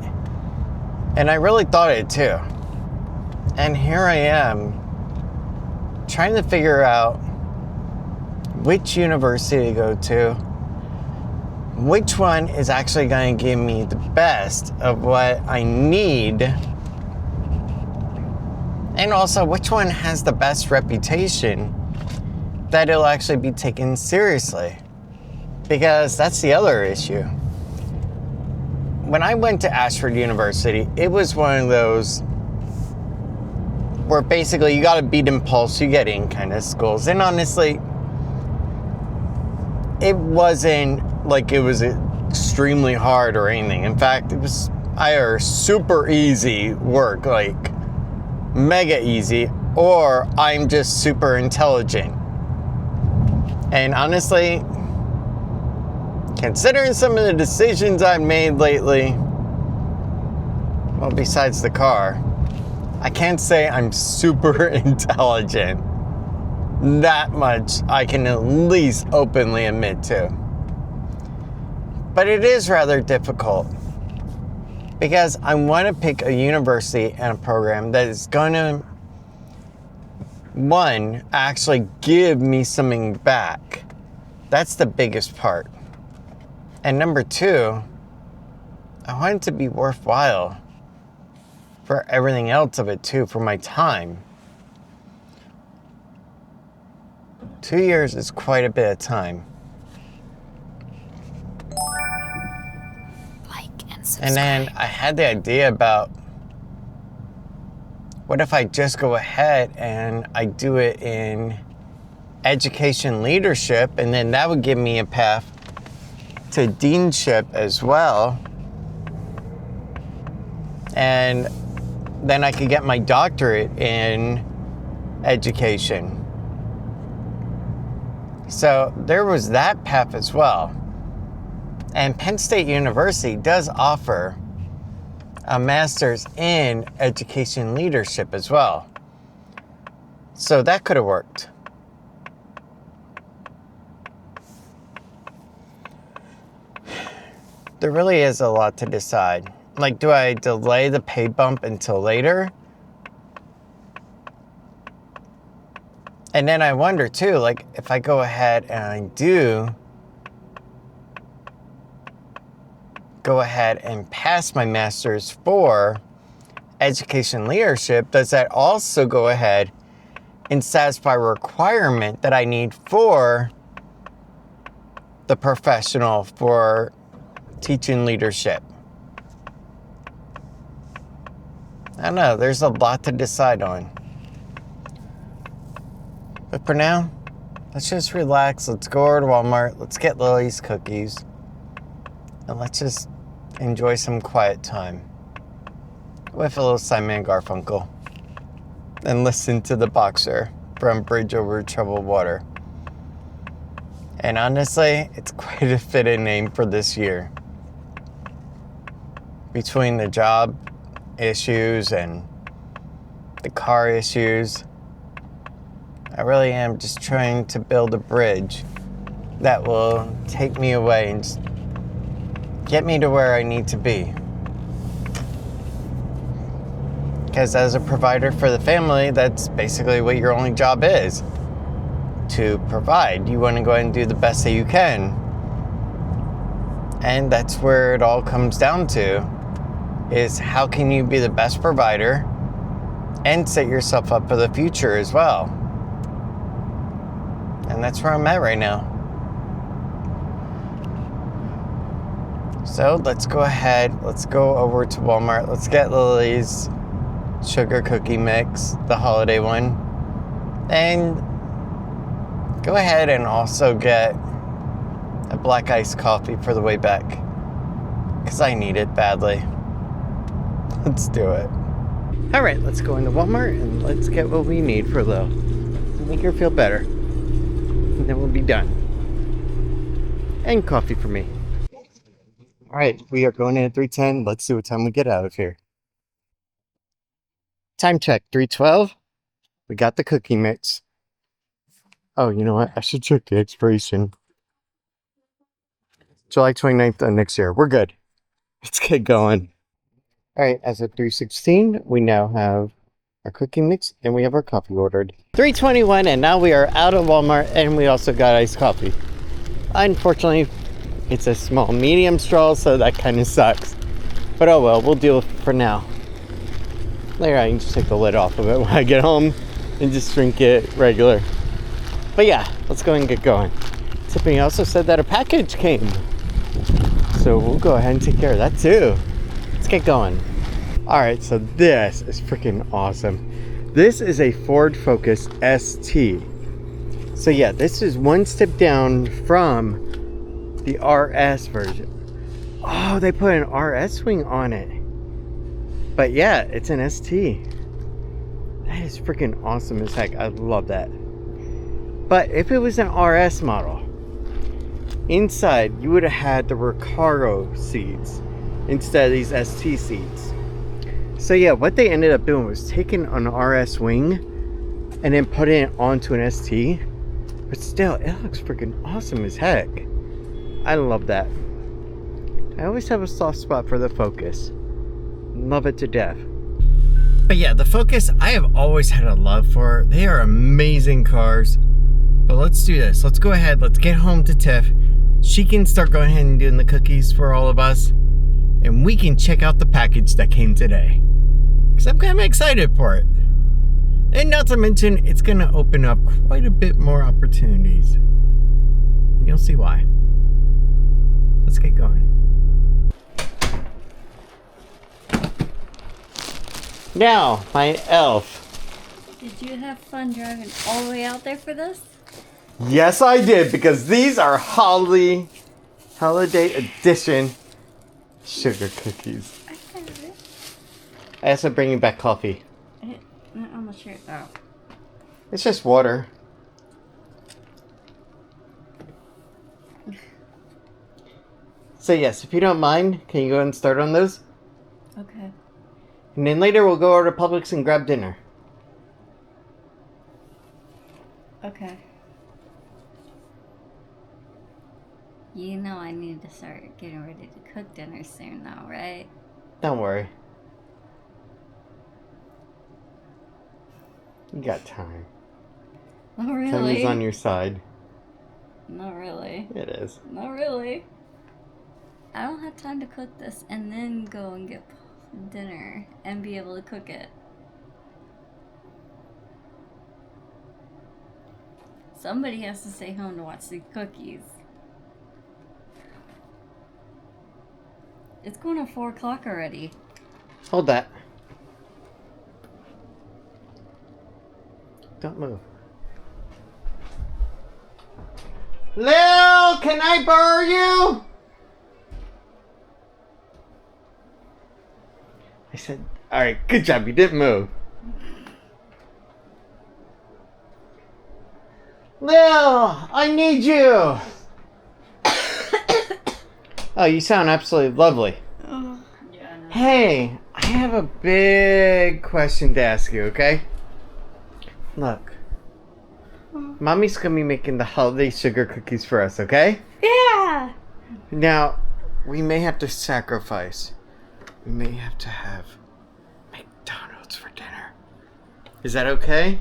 And I really thought it too. And here I am, trying to figure out which university to go to, which one is actually going to give me the best of what I need, and also which one has the best reputation that it'll actually be taken seriously. Because that's the other issue. when I went to Ashford University, it was one of those where basically you got to beat impulse, you get in kind of schools. And honestly, it wasn't like it was extremely hard or anything. In fact, it was either super easy work, like mega easy, or I'm just super intelligent. And honestly, considering some of the decisions I've made lately, well, besides the car, I can't say I'm super intelligent. That much I can at least openly admit to. But it is rather difficult because I want to pick a university and a program that is going to, one, actually give me something back. That's the biggest part. And number two, I want it to be worthwhile for everything else of it too, for my time. 2 years is quite a bit of time. Like and subscribe. And then I had the idea about, what if I just go ahead and I do it in education leadership, and then that would give me a path to deanship as well. And then I could get my doctorate in education. So there was that path as well. And Penn State University does offer a master's in education leadership as well. So that could have worked. There really is a lot to decide. Like, do I delay the pay bump until later? And then I wonder too, like, if I go ahead and I do go ahead and pass my master's for education leadership, does that also go ahead and satisfy a requirement that I need for the professional for teaching leadership? I don't know, there's a lot to decide on. But for now, let's just relax. Let's go over to Walmart. Let's get Lily's cookies. And let's just enjoy some quiet time with a little Simon and Garfunkel. And listen to The Boxer from Bridge Over Troubled Water. And honestly, it's quite a fitting name for this year. Between the job issues and the car issues, I really am just trying to build a bridge that will take me away and just get me to where I need to be. Because as a provider for the family, that's basically what your only job is. To provide. You want to go ahead and do the best that you can. And that's where it all comes down to, is how can you be the best provider and set yourself up for the future as well. And that's where I'm at right now. So let's go ahead, let's go over to Walmart, let's get Lily's sugar cookie mix, the holiday one, and go ahead and also get a black iced coffee for the way back, because I need it badly. Let's do it. All right, let's go into Walmart and let's get what we need for Lil. Make her feel better. And then we'll be done. And coffee for me. All right, we are going in at 3:10. Let's see what time we get out of here. Time check, 3:12. We got the cookie mix. Oh, you know what? I should check the expiration. July 29th of next year. We're good. Let's get going. All right, as of 3:16, we now have our cookie mix and we have our coffee ordered. 3:21, and now we are out of Walmart and we also got iced coffee. Unfortunately, it's a small medium straw, so that kind of sucks. But oh well, we'll deal with it for now. Later I can just take the lid off of it when I get home and just drink it regular. But yeah, let's go and get going. Tiffany also said that a package came. So we'll go ahead and take care of that too. Let's get going. All right, so this is freaking awesome. This is a Ford Focus ST. So yeah, this is one step down from the RS version. Oh, they put an RS wing on it. But yeah, it's an ST. That is freaking awesome as heck. I love that. But if it was an RS model, inside you would have had the Recaro seats instead of these ST seats. So yeah, what they ended up doing was taking an RS wing and then putting it onto an ST. But still, it looks freaking awesome as heck. I love that. I always have a soft spot for the Focus. Love it to death. But yeah, the Focus I have always had a love for. They are amazing cars. But let's do this. Let's go ahead. Let's get home to Tiff. She can start going ahead and doing the cookies for all of us. And we can check out the package that came today. Because I'm kind of excited for it. And not to mention, it's going to open up quite a bit more opportunities. And you'll see why. Let's get going. Now, my elf. Did you have fun driving all the way out there for this? Yes, I did, because these are holiday edition sugar cookies. I got it. I also bringing back coffee. I'm not sure. Oh. It's just water. So yes, if you don't mind, can you go ahead and start on those? Okay. And then later we'll go over to Publix and grab dinner. Okay. You know I need to start getting ready to cook dinner soon though, right? Don't worry. You got time. Not really. Time is on your side. Not really. It is. Not really. I don't have time to cook this and then go and get dinner and be able to cook it. Somebody has to stay home to watch the cookies. It's going on 4 o'clock already. Hold that. Don't move. Lil, can I borrow you? I said, all right, good job. You didn't move. Lil, I need you. Oh, you sound absolutely lovely. Oh, yeah, I know. Hey, I have a big question to ask you, okay? Look. Mommy's gonna be making the holiday sugar cookies for us, okay? Yeah! Now, we may have to sacrifice. We may have to have McDonald's for dinner. Is that okay?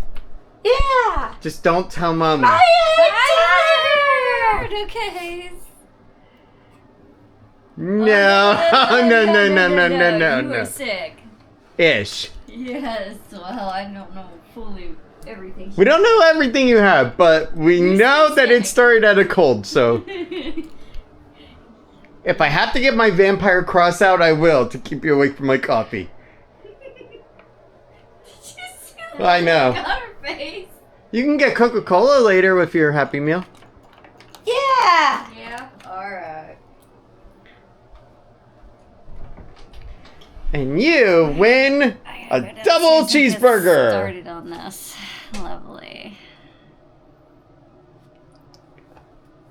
Yeah! Just don't tell Mommy. I'm tired! Okay. No. No. You were sick. Ish. Yes, well, I don't know fully everything. We don't know everything you have, but we know that it started at a cold, so if I have to get my vampire cross out, I will, to keep you awake from my coffee. I know. Got her face. You can get Coca-Cola later with your Happy Meal. Yeah! Yeah, alright. And you win a double cheeseburger. Started on this. Lovely.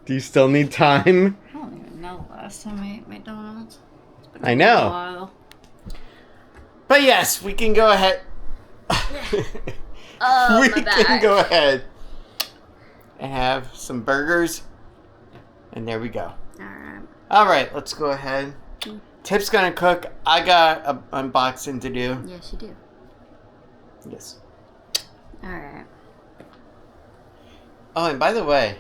Do you still need time? I don't even know the last time I ate McDonald's. It's been I know. a while. But yes, we can go ahead. Oh, we my can back. go ahead and have some burgers. And there we go. Alright. Alright, let's go ahead. Tip's gonna cook. I got an unboxing to do. Yes, you do. Yes. Alright. Oh, and by the way,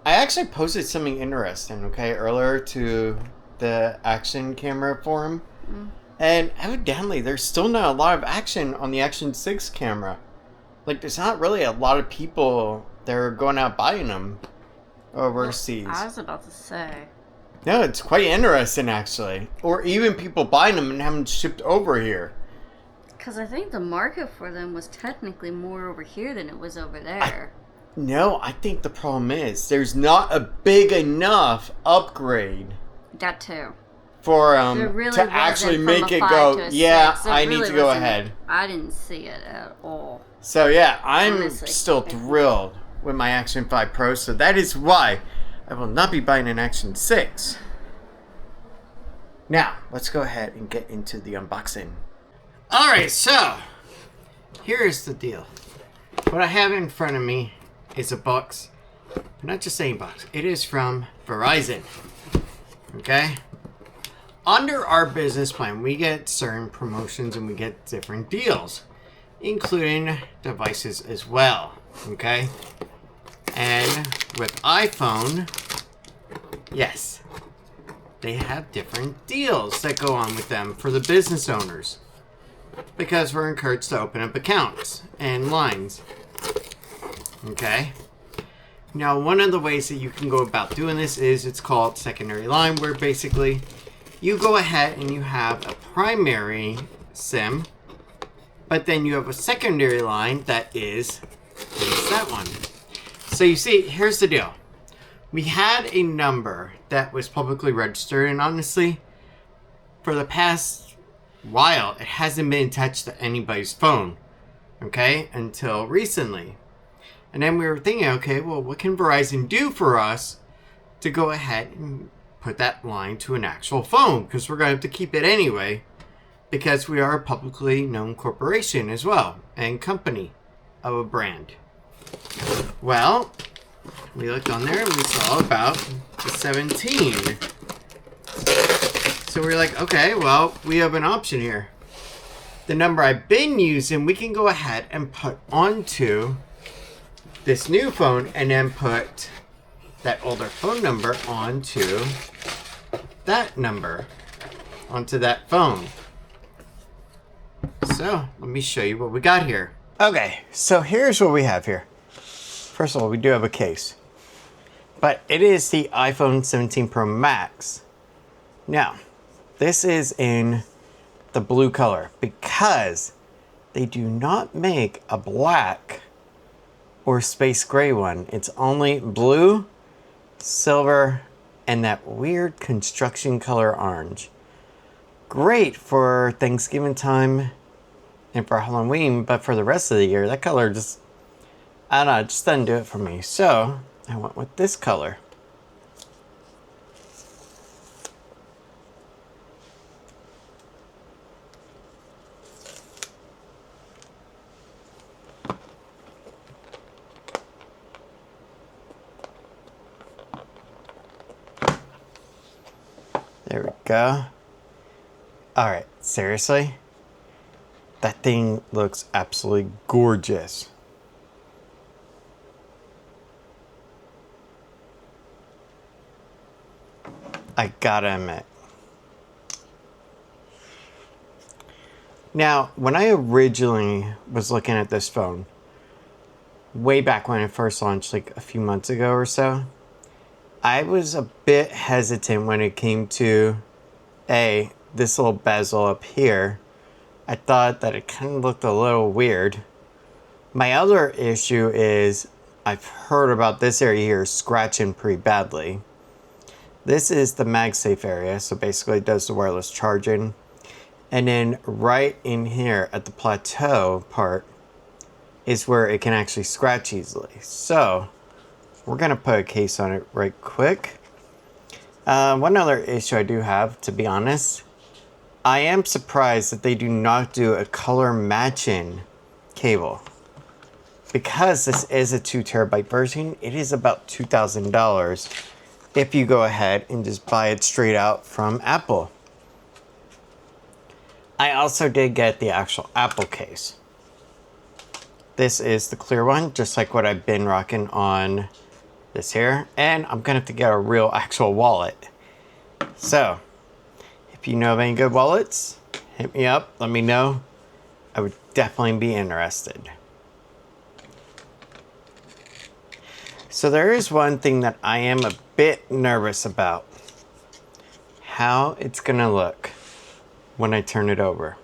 I actually posted something interesting, okay, earlier to the action camera forum. And evidently, there's still not a lot of action on the Action 6 camera. Like, there's not really a lot of people that are going out buying them overseas. I was about to say. No, it's quite interesting actually. Or even people buying them and having them shipped over here. Because I think the market for them was technically more over here than it was over there. No, I think the problem is there's not a big enough upgrade. That too. For really to actually from make a it 5 go, to a yeah, 6. It I really need to go wasn't- ahead. I didn't see it at all. So yeah, I'm Honestly. still thrilled with my Action 5 Pro, so that is why I will not be buying an Action 6. Now, let's go ahead and get into the unboxing. Alright, so here's the deal. What I have in front of me is a box. Not just any box. It is from Verizon. Okay? Under our business plan, we get certain promotions and we get different deals, including devices as well. Okay? And with iPhone, yes, they have different deals that go on with them for the business owners, because we're encouraged to open up accounts and lines. Okay? Now, one of the ways that you can go about doing this is it's called secondary line, where basically you go ahead and you have a primary SIM, but then you have a secondary line that is that one. So you see, here's the deal. We had a number that was publicly registered, and honestly, for the past while, it hasn't been attached to anybody's phone, okay, until recently. And then we were thinking, okay, well, what can Verizon do for us to go ahead and put that line to an actual phone? Because we're going to have to keep it anyway, because we are a publicly known corporation as well, and company of a brand. Well, we looked on there and we saw about the 17. So we're like, okay, well, we have an option here. The number I've been using, we can go ahead and put onto this new phone and then put that older phone number onto that number, onto that phone. So let me show you what we got here. Okay, so here's what we have here. First of all, we do have a case, but it is the iPhone 17 Pro Max. Now, this is in the blue color because they do not make a black or space gray one. It's only blue, silver, and that weird construction color orange. Great for Thanksgiving time and for Halloween, but for the rest of the year, that color just, I don't know, it just doesn't do it for me. So I went with this color. There we go. Alright, seriously? That thing looks absolutely gorgeous. I gotta admit. Now, when I originally was looking at this phone, way back when it first launched, like a few months ago or so, I was a bit hesitant when it came to, this little bezel up here. I thought that it kind of looked a little weird. My other issue is I've heard about this area here scratching pretty badly. This is the MagSafe area, so basically it does the wireless charging. And then right in here at the plateau part is where it can actually scratch easily. So we're gonna put a case on it right quick. One other issue I do have, to be honest, I am surprised that they do not do a color matching cable. Because this is a 2 terabyte version, it is about $2,000 if you go ahead and just buy it straight out from Apple. I also did get the actual Apple case. This is the clear one, just like what I've been rocking on this here. And I'm gonna have to get a real actual wallet. So, if you know of any good wallets, hit me up, let me know. I would definitely be interested. So there is one thing that I am a bit nervous about. how it's gonna look when I turn it over.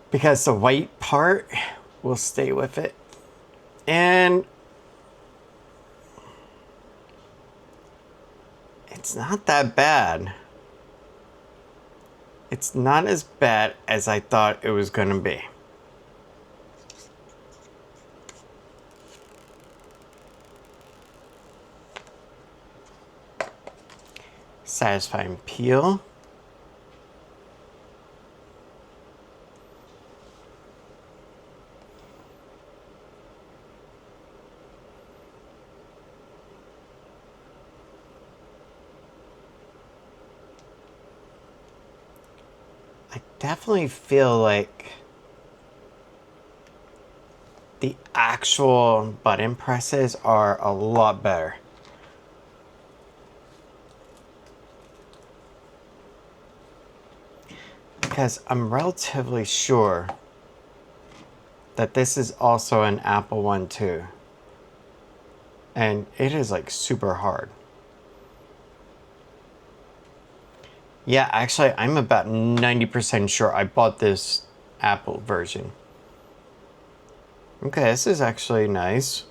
Because the white part will stay with it. And it's not that bad. It's not as bad as I thought it was gonna be. Satisfying peel. I definitely feel like the actual button presses are a lot better. Because I'm relatively sure that this is also an Apple one too. And it is like super hard. Yeah, actually, I'm about 90% sure I bought this Apple version. Okay, this is actually nice.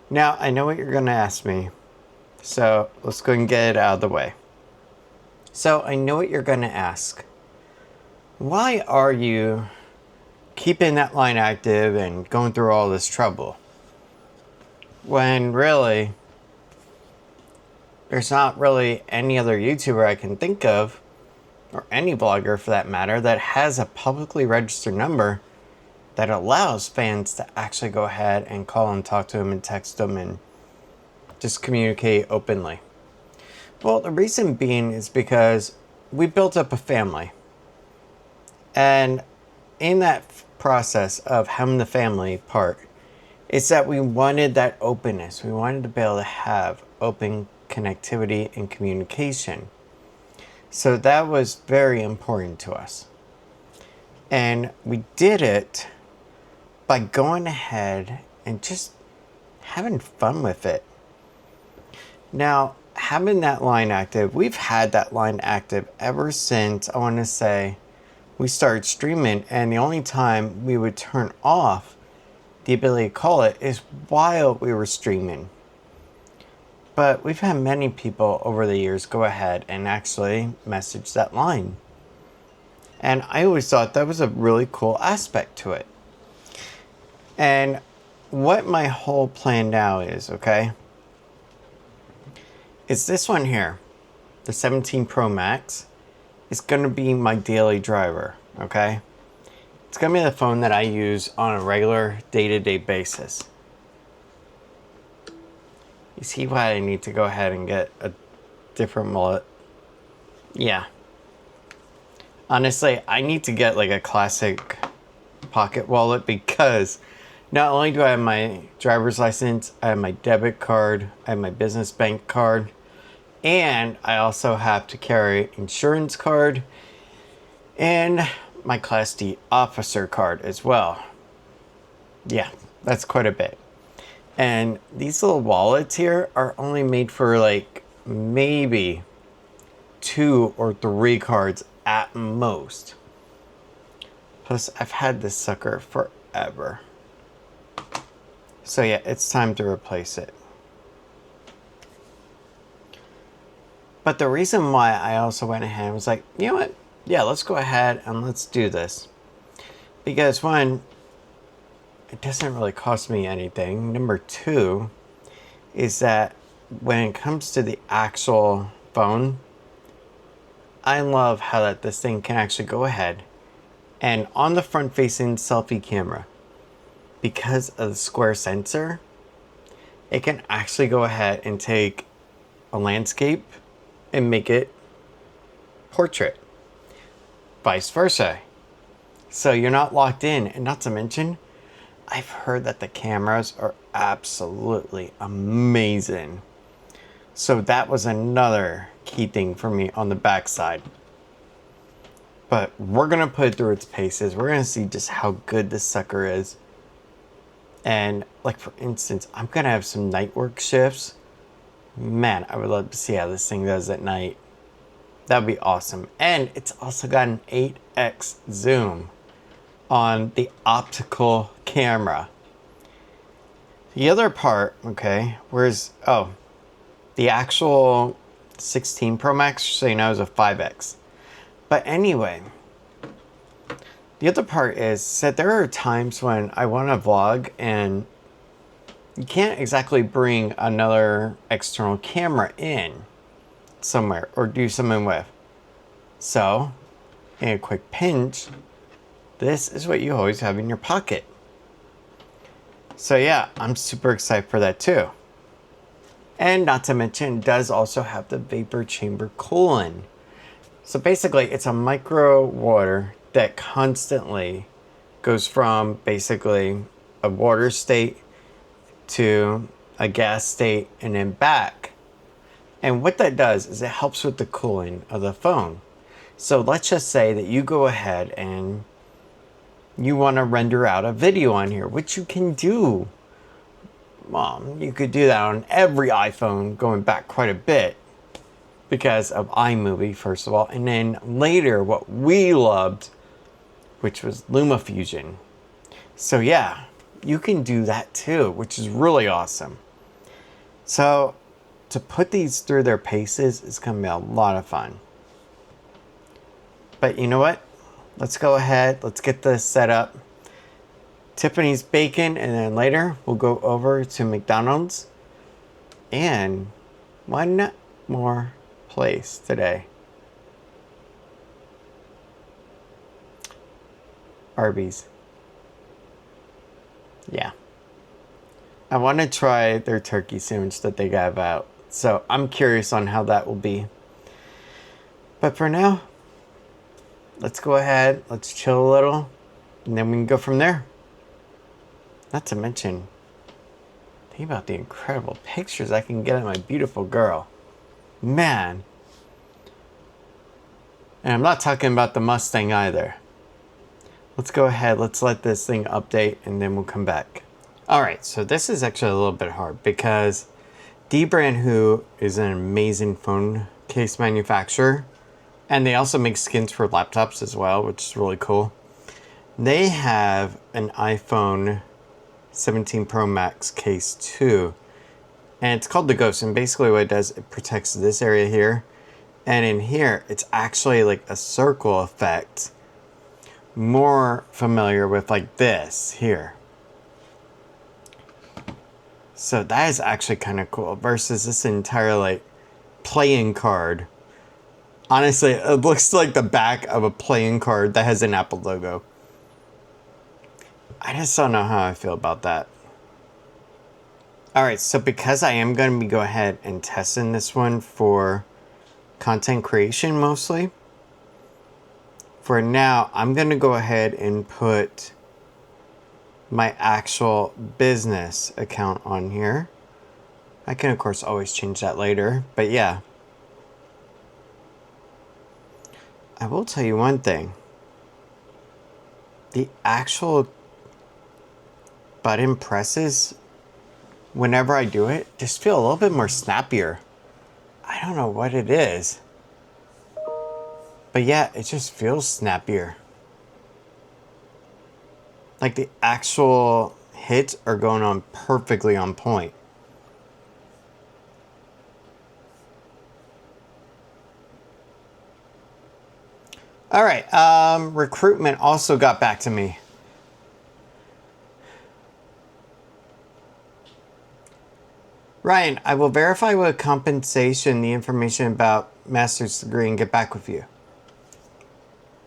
Now, I know what you're going to ask me. So, let's go and get it out of the way. So, I know what you're going to ask. Why are you keeping that line active and going through all this trouble? When really, there's not really any other YouTuber I can think of, or any vlogger for that matter, that has a publicly registered number that allows fans to actually go ahead and call and talk to them and text them and just communicate openly. Well, the reason being is because we built up a family. And in that process of having the family part, it's that we wanted that openness. We wanted to be able to have open connectivity and communication. So that was very important to us. And we did it by going ahead and just having fun with it. Now, having that line active, we've had that line active ever since, I want to say, we started streaming, and the only time we would turn off the ability to call it is while we were streaming. But we've had many people over the years go ahead and actually message that line. And I always thought that was a really cool aspect to it. And what my whole plan now is, okay, is this one here, the 17 Pro Max, is going to be my daily driver, okay? It's going to be the phone that I use on a regular day-to-day basis. You see why I need to go ahead and get a different wallet? Yeah. Honestly, I need to get like a classic pocket wallet because not only do I have my driver's license, I have my debit card, I have my business bank card, and I also have to carry insurance card and my Class D officer card as well. Yeah, that's quite a bit. And these little wallets here are only made for like maybe 2 or 3 cards at most. Plus, I've had this sucker forever. So yeah, it's time to replace it. But the reason why I also went ahead and was like, you know what? Yeah, let's go ahead and let's do this. Because one, it doesn't really cost me anything. Number 2 is that when it comes to the actual phone, I love how that this thing can actually go ahead and on the front facing selfie camera, because of the square sensor, it can actually go ahead and take a landscape and make it portrait. Vice versa. So you're not locked in. And not to mention, I've heard that the cameras are absolutely amazing. So that was another key thing for me on the backside. But we're going to put it through its paces. We're going to see just how good this sucker is. And like for instance, I'm going to have some night work shifts Man, I would love to see how this thing does at night. That would be awesome. And it's also got an 8x zoom on the optical camera. The other part, okay, the actual 16 Pro Max, so you know, is a 5x. But anyway, the other part is that there are times when I want to vlog and you can't exactly bring another external camera in somewhere or do something with. So, in a quick pinch, this is what you always have in your pocket. So yeah, I'm super excited for that too. And not to mention, it does also have the vapor chamber coolant. So basically, it's a micro water that constantly goes from basically a water state to a gas state and then back. And what that does is it helps with the cooling of the phone. So let's just say that you go ahead and you want to render out a video on here, which you can do. You could do that on every iPhone going back quite a bit because of iMovie, first of all. And then later, what we loved, which was LumaFusion. So yeah, you can do that too, which is really awesome. So to put these through their paces is going to be a lot of fun. But you know what? Let's go ahead. Let's get this set up. Tiffany's bacon, and then later we'll go over to McDonald's and one more place today. Arby's. Yeah. I want to try their turkey sandwich that they got out. So I'm curious on how that will be. But for now, let's go ahead, let's chill a little, and then we can go from there. Not to mention, think about the incredible pictures I can get of my beautiful girl. Man. And I'm not talking about the Mustang either. Let's go ahead, let's let this thing update, and then we'll come back. Alright, so this is actually a little bit hard because Dbrand, who is an amazing phone case manufacturer, and they also make skins for laptops as well, which is really cool. They have an iPhone 17 Pro Max case too, and it's called the Ghost. And basically what it does, it protects this area here, and in here it's actually like a circle effect, more familiar with like this here. So that is actually kind of cool versus this entire like playing card. Honestly, it looks like the back of a playing card that has an Apple logo. I just don't know how I feel about that. Alright, so because I am going to be go ahead and testing this one for content creation mostly, for now, I'm going to go ahead and put my actual business account on here. I can, of course, always change that later, but yeah. I will tell you one thing. The actual button presses, whenever I do it, just feel a little bit more snappier. I don't know what it is. But yeah, it just feels snappier. Like the actual hits are going on perfectly on point. All right, recruitment also got back to me. Ryan, I will verify with compensation the information about master's degree and get back with you.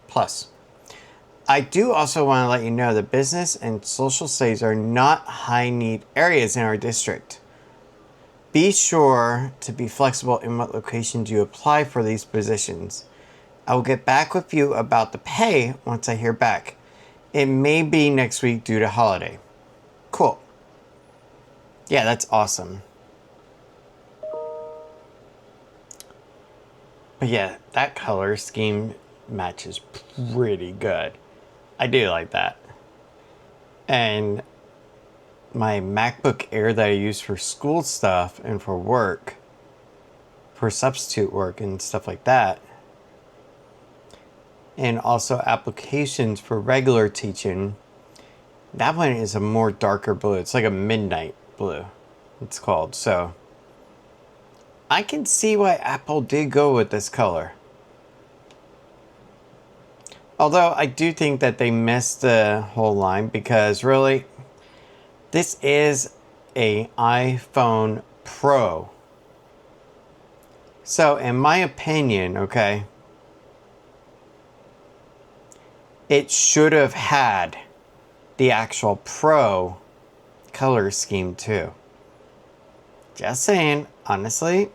Plus, I do also want to let you know that business and social studies are not high need areas in our district. Be sure to be flexible in what locations you apply for these positions. I will get back with you about the pay once I hear back. It may be next week due to holiday. Cool. Yeah, that's awesome. But yeah, that color scheme matches pretty good. I do like that. And my MacBook Air that I use for school stuff and for work for substitute work and stuff like that. And also applications for regular teaching. That one is a more darker blue. It's like a midnight blue, it's called. So I can see why Apple did go with this color. Although I do think that they missed the whole line, because really, this is a iPhone Pro. So in my opinion, okay, it should have had the actual Pro color scheme too. Just saying, honestly.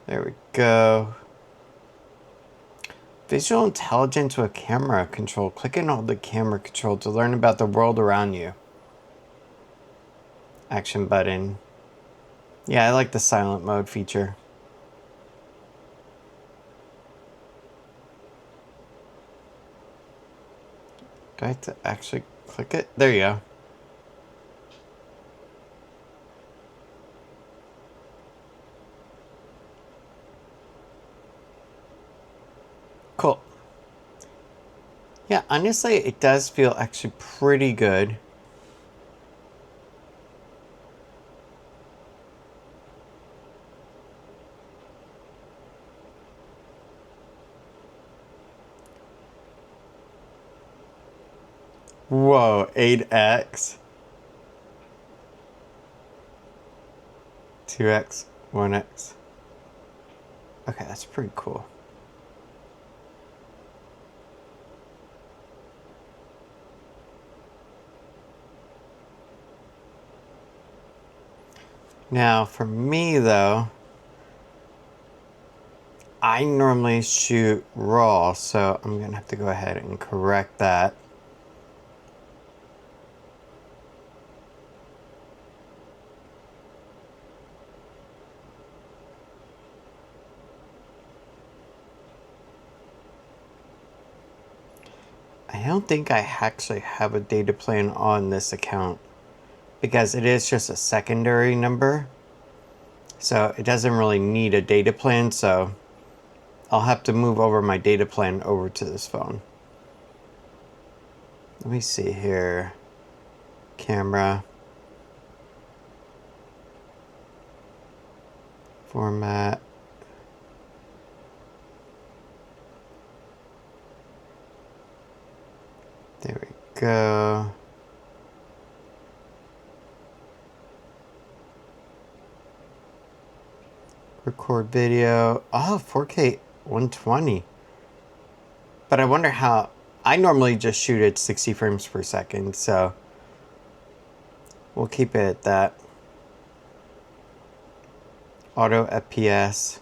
There we go. Visual intelligence with camera control. Click and hold the camera control to learn about the world around you. Action button. Yeah, I like the silent mode feature. Do I have to actually click it? There you go. Cool. Yeah, honestly, it does feel actually pretty good. Whoa, 8x. 2x, 1x. Okay, that's pretty cool. Now, for me though, I normally shoot RAW, so I'm gonna have to go ahead and correct that. I don't think I actually have a data plan on this account, because it is just a secondary number. So it doesn't really need a data plan, so I'll have to move over my data plan over to this phone. Let me see here. Camera. Format. There we go. Record video. Oh, 4K 120. But I wonder how... I normally just shoot at 60 frames per second, so we'll keep it at that. Auto FPS.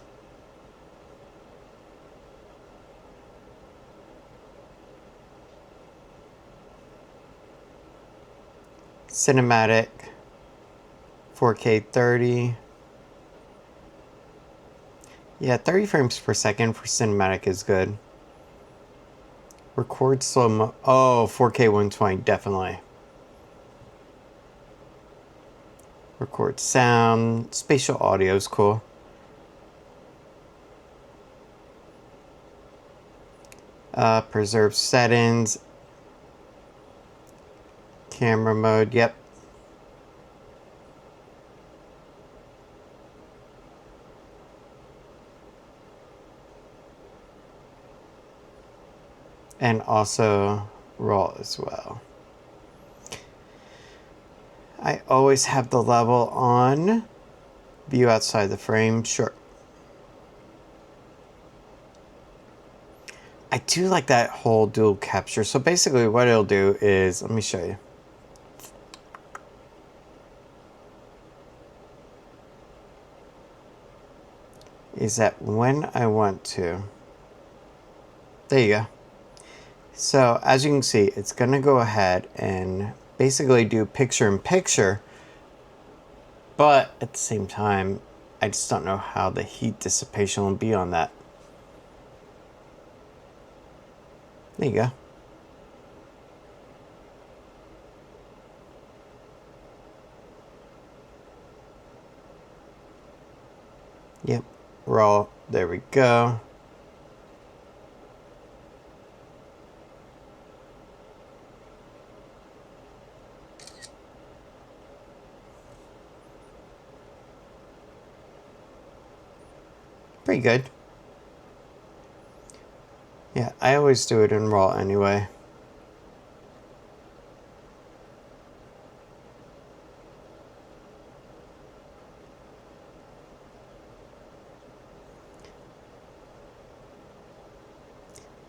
Cinematic. 4K 30. Yeah, 30 frames per second for cinematic is good. Record slow-mo. Oh, 4K 120, definitely. Record sound. Spatial audio is cool. Preserve settings. Camera mode, yep. And also RAW as well. I always have the level on. View outside the frame, sure. I do like that whole dual capture. So basically what it'll do is, let me show you. Is that when I want to, there you go. So as you can see, it's gonna go ahead and basically do picture in picture, but at the same time, I just don't know how the heat dissipation will be on that. There you go. Yep, raw. There we go. Pretty good. Yeah, I always do it in raw anyway.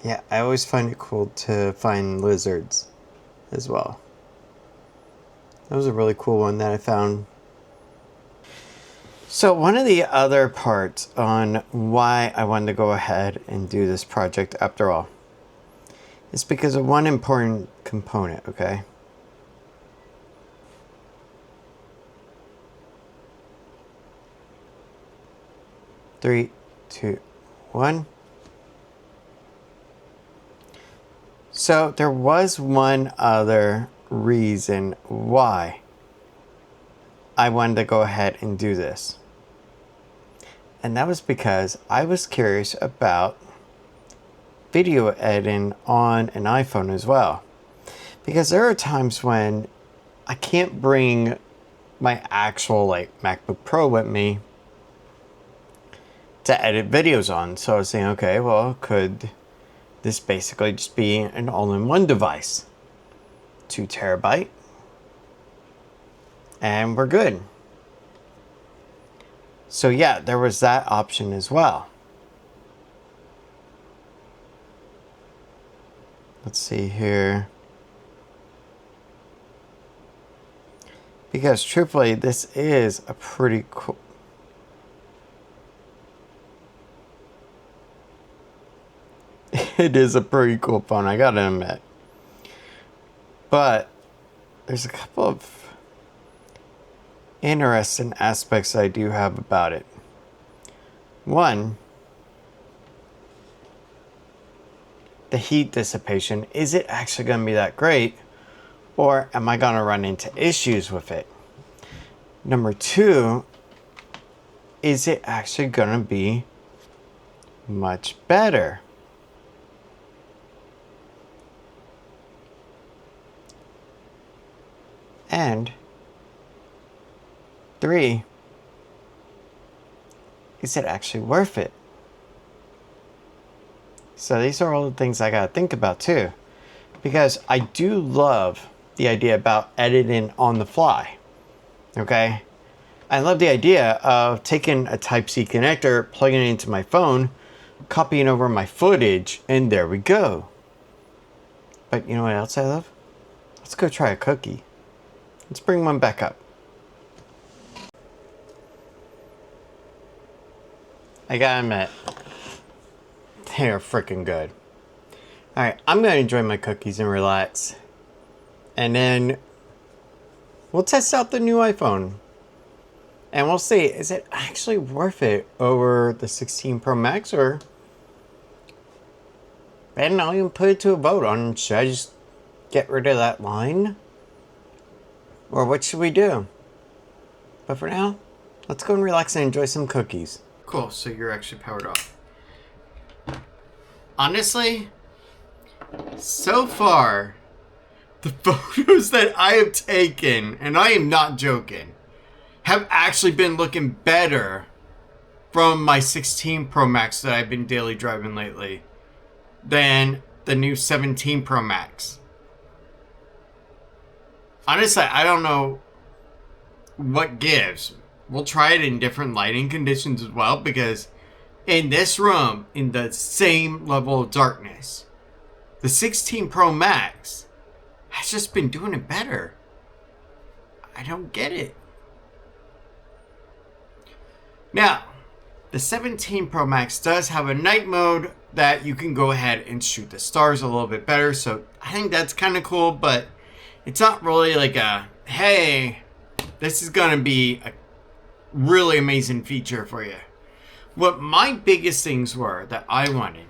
Yeah, I always find it cool to find lizards as well. That was a really cool one that I found. So one of the other parts on why I wanted to go ahead and do this project after all is because of one important component, okay? Three, two, one. So there was one other reason why I wanted to go ahead and do this. And that was because I was curious about video editing on an iPhone as well. Because there are times when I can't bring my actual MacBook Pro with me to edit videos on. So I was saying, okay, well, could this basically just be an all-in-one device? 2 terabyte. And we're good. So yeah, there was that option as well. Let's see here. Because truthfully, this is a pretty cool... It is a pretty cool phone, I gotta admit. But there's a couple of interesting aspects I do have about it. One, the heat dissipation. Is it actually going to be that great? Or am I going to run into issues with it? Number two, is it actually going to be much better? And three, is it actually worth it? So these are all the things I gotta think about too. Because I do love the idea about editing on the fly. Okay? I love the idea of taking a Type-C connector, plugging it into my phone, copying over my footage, and there we go. But you know what else I love? Let's go try a cookie. Let's bring one back up. I gotta admit, they're freaking good. Alright, I'm gonna enjoy my cookies and relax. And then we'll test out the new iPhone. And we'll see, is it actually worth it over the 16 Pro Max, or... And I'll even put it to a vote on, should I just get rid of that line? Or what should we do? But for now, let's go and relax and enjoy some cookies. Cool, so you're actually powered off. Honestly, so far, the photos that I have taken, and I am not joking, have actually been looking better from my 16 Pro Max that I've been daily driving lately than the new 17 Pro Max. Honestly, I don't know what gives. We'll try it in different lighting conditions as well, because in this room, in the same level of darkness, the 16 Pro Max has just been doing it better. I don't get it. Now, the 17 Pro Max does have a night mode that you can go ahead and shoot the stars a little bit better, so I think that's kind of cool, but it's not really like a, hey, this is going to be a really amazing feature for you. What my biggest things were that I wanted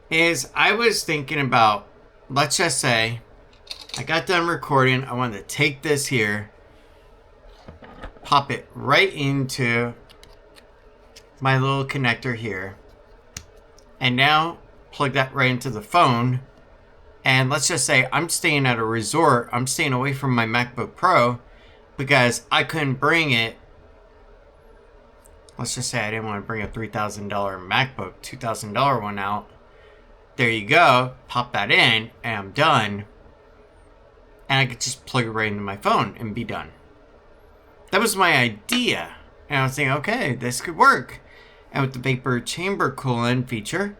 is I was thinking about, let's just say, I got done recording. I wanted to take this here, pop it right into my little connector here. And now plug that right into the phone. And let's just say I'm staying at a resort. I'm staying away from my MacBook Pro because I couldn't bring it. Let's just say I didn't want to bring a $3,000 MacBook, $2,000 one out. There you go. Pop that in and I'm done. And I could just plug it right into my phone and be done. That was my idea. And I was thinking, okay, this could work. And with the vapor chamber coolant feature,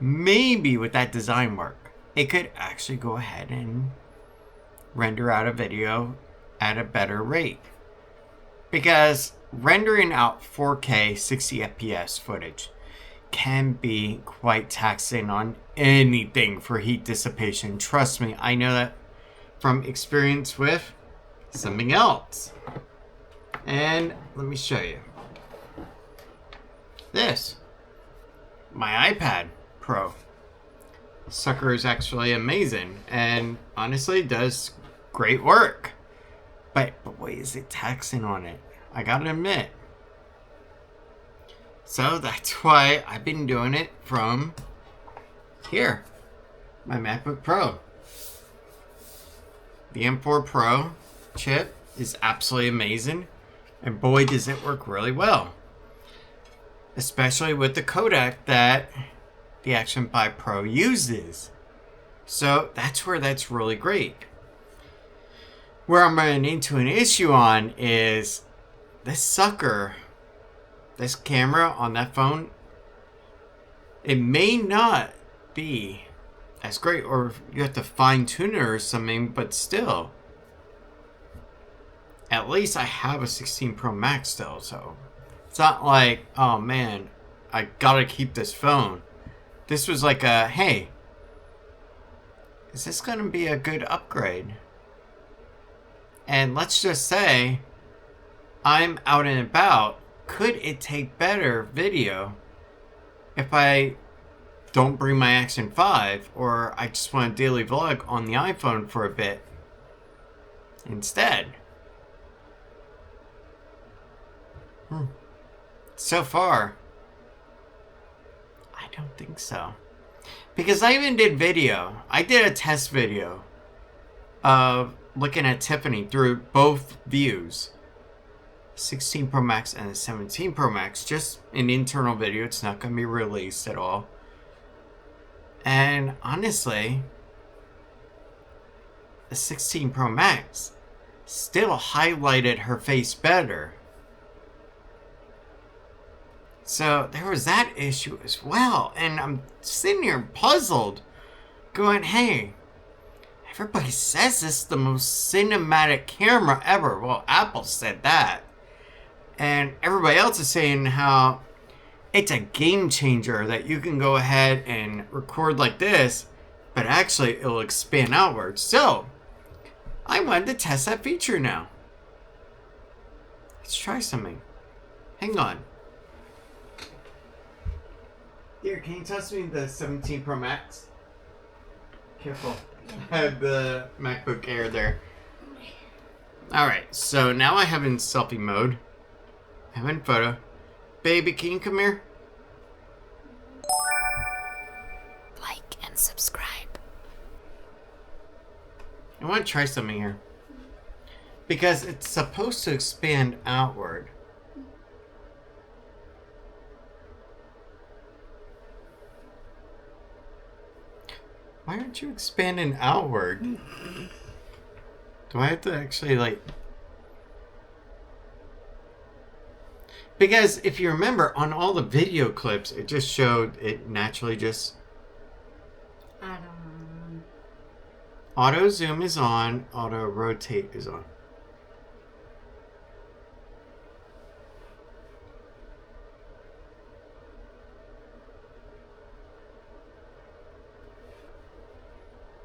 maybe with that design work, it could actually go ahead and render out a video at a better rate. Because rendering out 4K 60 FPS footage can be quite taxing on anything for heat dissipation. Trust me, I know that from experience with something else. And let me show you. This. My iPad Pro. Sucker is actually amazing and honestly does great work. But boy, is it taxing on it. I gotta admit. So that's why I've been doing it from here. My MacBook Pro. The M4 Pro chip is absolutely amazing. And boy, does it work really well. Especially with the codec that the Action 5 Pro uses. So that's where that's really great. Where I'm running into an issue on is this sucker, this camera on that phone, it may not be as great, or you have to fine tune it or something, but still. At least I have a 16 Pro Max still, so it's not like, oh man, I gotta keep this phone. This was like a, hey, is this gonna be a good upgrade? And let's just say I'm out and about. Could it take better video if I don't bring my Action 5, or I just want a daily vlog on the iPhone for a bit instead? So far, I don't think so. Because I even did video. I did a test video of looking at Tiffany through both views. 16 Pro Max and the 17 Pro Max. Just an internal video. It's not going to be released at all. And honestly, the 16 Pro Max still highlighted her face better. So there was that issue as well. And I'm sitting here puzzled, going, hey, everybody says this is the most cinematic camera ever. Well, Apple said that. And everybody else is saying how it's a game changer, that you can go ahead and record like this, but actually it'll expand outwards. So I wanted to test that feature now. Let's try something. Hang on. Here, can you toss me the 17 Pro Max? Careful. I have the MacBook Air there. Alright, so now I have in selfie mode. I have in photo. Baby, can you come here? Like and subscribe. I want to try something here. Because it's supposed to expand outward. Why aren't you expanding outward? Do I have to actually, like... Because if you remember, on all the video clips, it just showed it naturally just... I don't know. Auto zoom is on, auto rotate is on.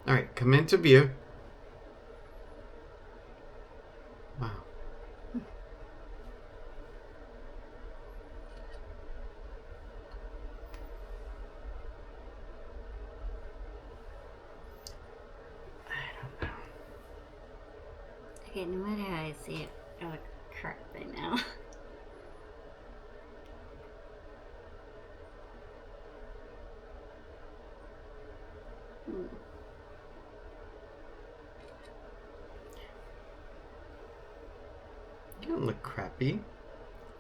Alright, come into view. Wow. Okay, no matter how I see it, I look crap right now. doesn't look crappy.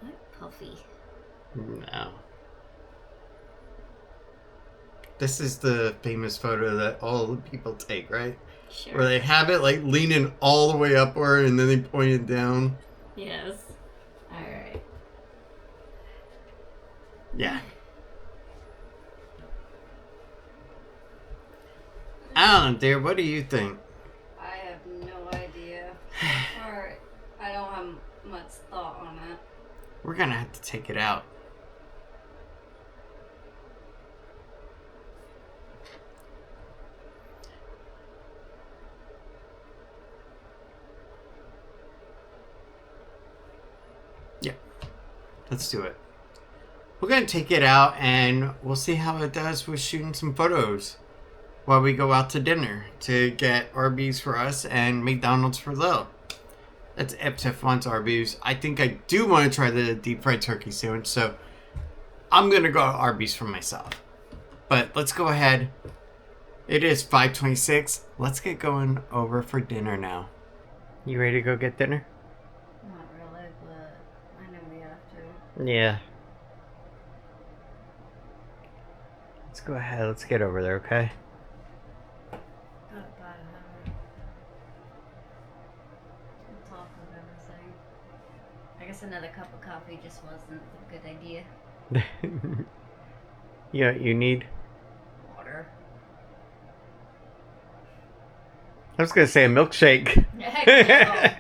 What? Puffy. No. This is the famous photo that all the people take, right? Sure. Where they have it like leaning all the way upward and then they point it down. Yes. Alright. Yeah. Alan, dear, what do you think? I have no idea. Alright. I don't have much thought on it. We're gonna have to take it out. Yeah. Let's do it. We're gonna take it out and we'll see how it does with shooting some photos while we go out to dinner to get Arby's for us and McDonald's for Lil. That's if Tiff wants Arby's. I think I do want to try the deep fried turkey sandwich, so I'm gonna go to Arby's for myself. But let's go ahead. It is 5:26. Let's get going over for dinner now. You ready to go get dinner? Not really, but I know we have to. Yeah. Let's go ahead. Let's get over there, okay? Not bad having on top of everything. I guess another cup of coffee just wasn't a good idea. Yeah, you need. Water. I was gonna say a milkshake. Heck no.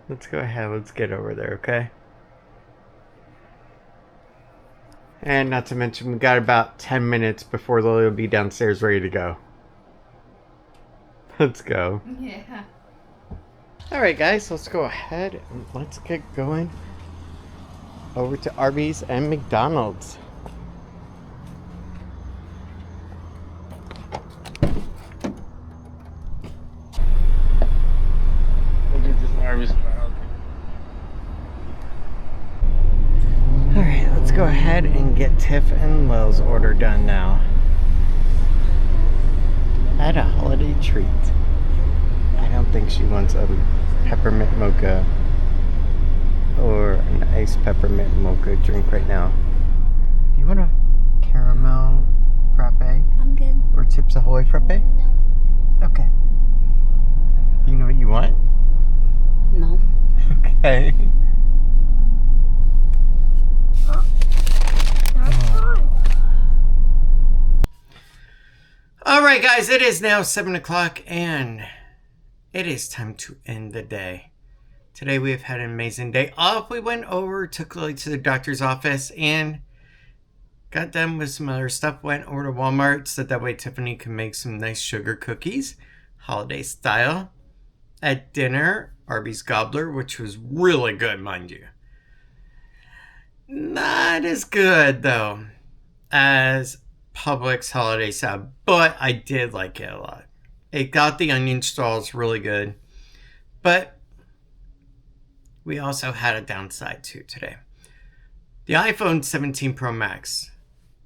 Let's go ahead. Let's get over there, okay? And not to mention, we got about 10 minutes before Lily will be downstairs ready to go. Let's go. Yeah. Alright, guys, let's go ahead and let's get going over to Arby's and McDonald's. Alright, let's go ahead and get Tiff and Lil's order done now. Add a holiday treat. I don't think she wants a peppermint mocha or an iced peppermint mocha drink right now. Do you want a caramel frappe? I'm good. Or Chips Ahoy frappe? No. Okay. Do you know what you want? No. Okay. Alright guys, it is now 7 o'clock and it is time to end the day. Today we have had an amazing day off. We went over, took Lily to the doctor's office and got done with some other stuff. Went over to Walmart so that way Tiffany can make some nice sugar cookies, holiday style. At dinner, Arby's Gobbler, which was really good, mind you. Not as good though as Publix holiday style, but I did like it a lot. It got the onion straws really good, but we also had a downside too today. The iPhone 17 Pro Max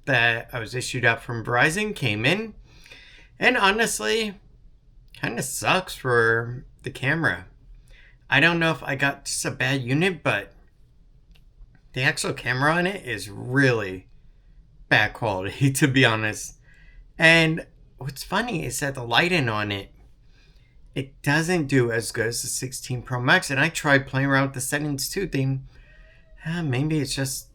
that I was issued out from Verizon came in, and honestly, kind of sucks for the camera. I don't know if I got just a bad unit, but the actual camera on it is really bad quality, to be honest. And what's funny is that the lighting on it, it doesn't do as good as the 16 Pro Max. And I tried playing around with the settings too, thinking, maybe it's just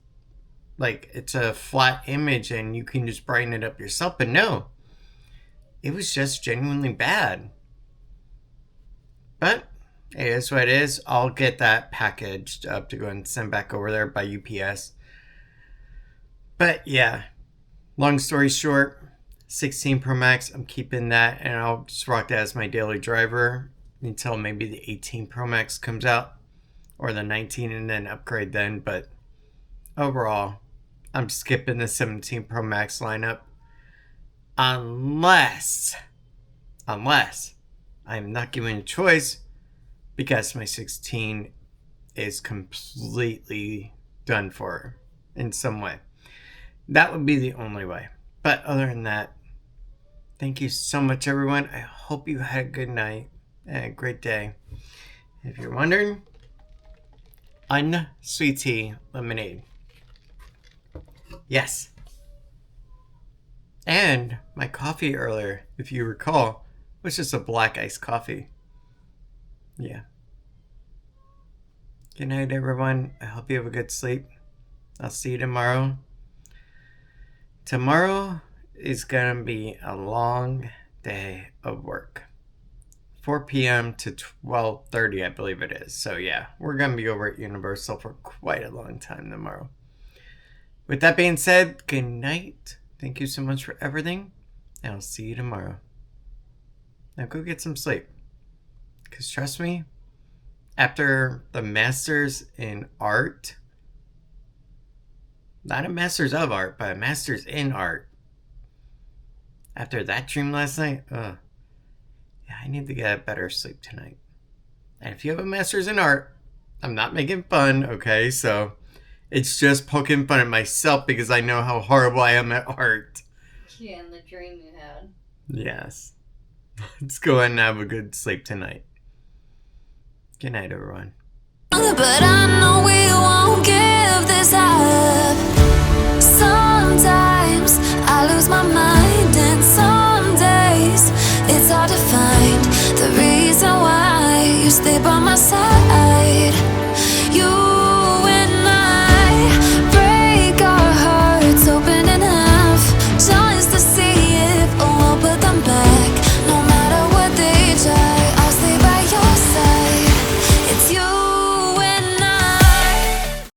like it's a flat image and you can just brighten it up yourself. But no, it was just genuinely bad. But it is what it is. I'll get that packaged up to go and send back over there by UPS. But yeah, long story short, 16 Pro Max, I'm keeping that and I'll just rock that as my daily driver until maybe the 18 Pro Max comes out or the 19 and then upgrade then. But overall, I'm skipping the 17 Pro Max lineup unless I'm not given a choice because my 16 is completely done for in some way. That would be the only way. But other than that, Thank you so much, everyone. I hope you had a good night and a great day. If you're wondering, unsweet tea lemonade. Yes. And my coffee earlier, if you recall, was just a black iced coffee. Yeah. Good night, everyone. I hope you have a good sleep. I'll see you tomorrow. Tomorrow is going to be a long day of work. 4 p.m. to 12:30, I believe it is. So yeah, we're going to be over at Universal for quite a long time tomorrow. With that being said, good night. Thank you so much for everything. And I'll see you tomorrow. Now go get some sleep. Because trust me, after the Masters in Art, not a Masters of Art, but a Masters in Art, after that dream last night, yeah, I need to get a better sleep tonight. And if you have a Masters in Art, I'm not making fun, okay? So it's just poking fun at myself because I know how horrible I am at art. Yeah, and the dream you had. Yes. Let's go ahead and have a good sleep tonight. Good night, everyone. But I know we won't give this up. Sometimes I lose my mind, and some days it's hard to find the reason why you stay by my side.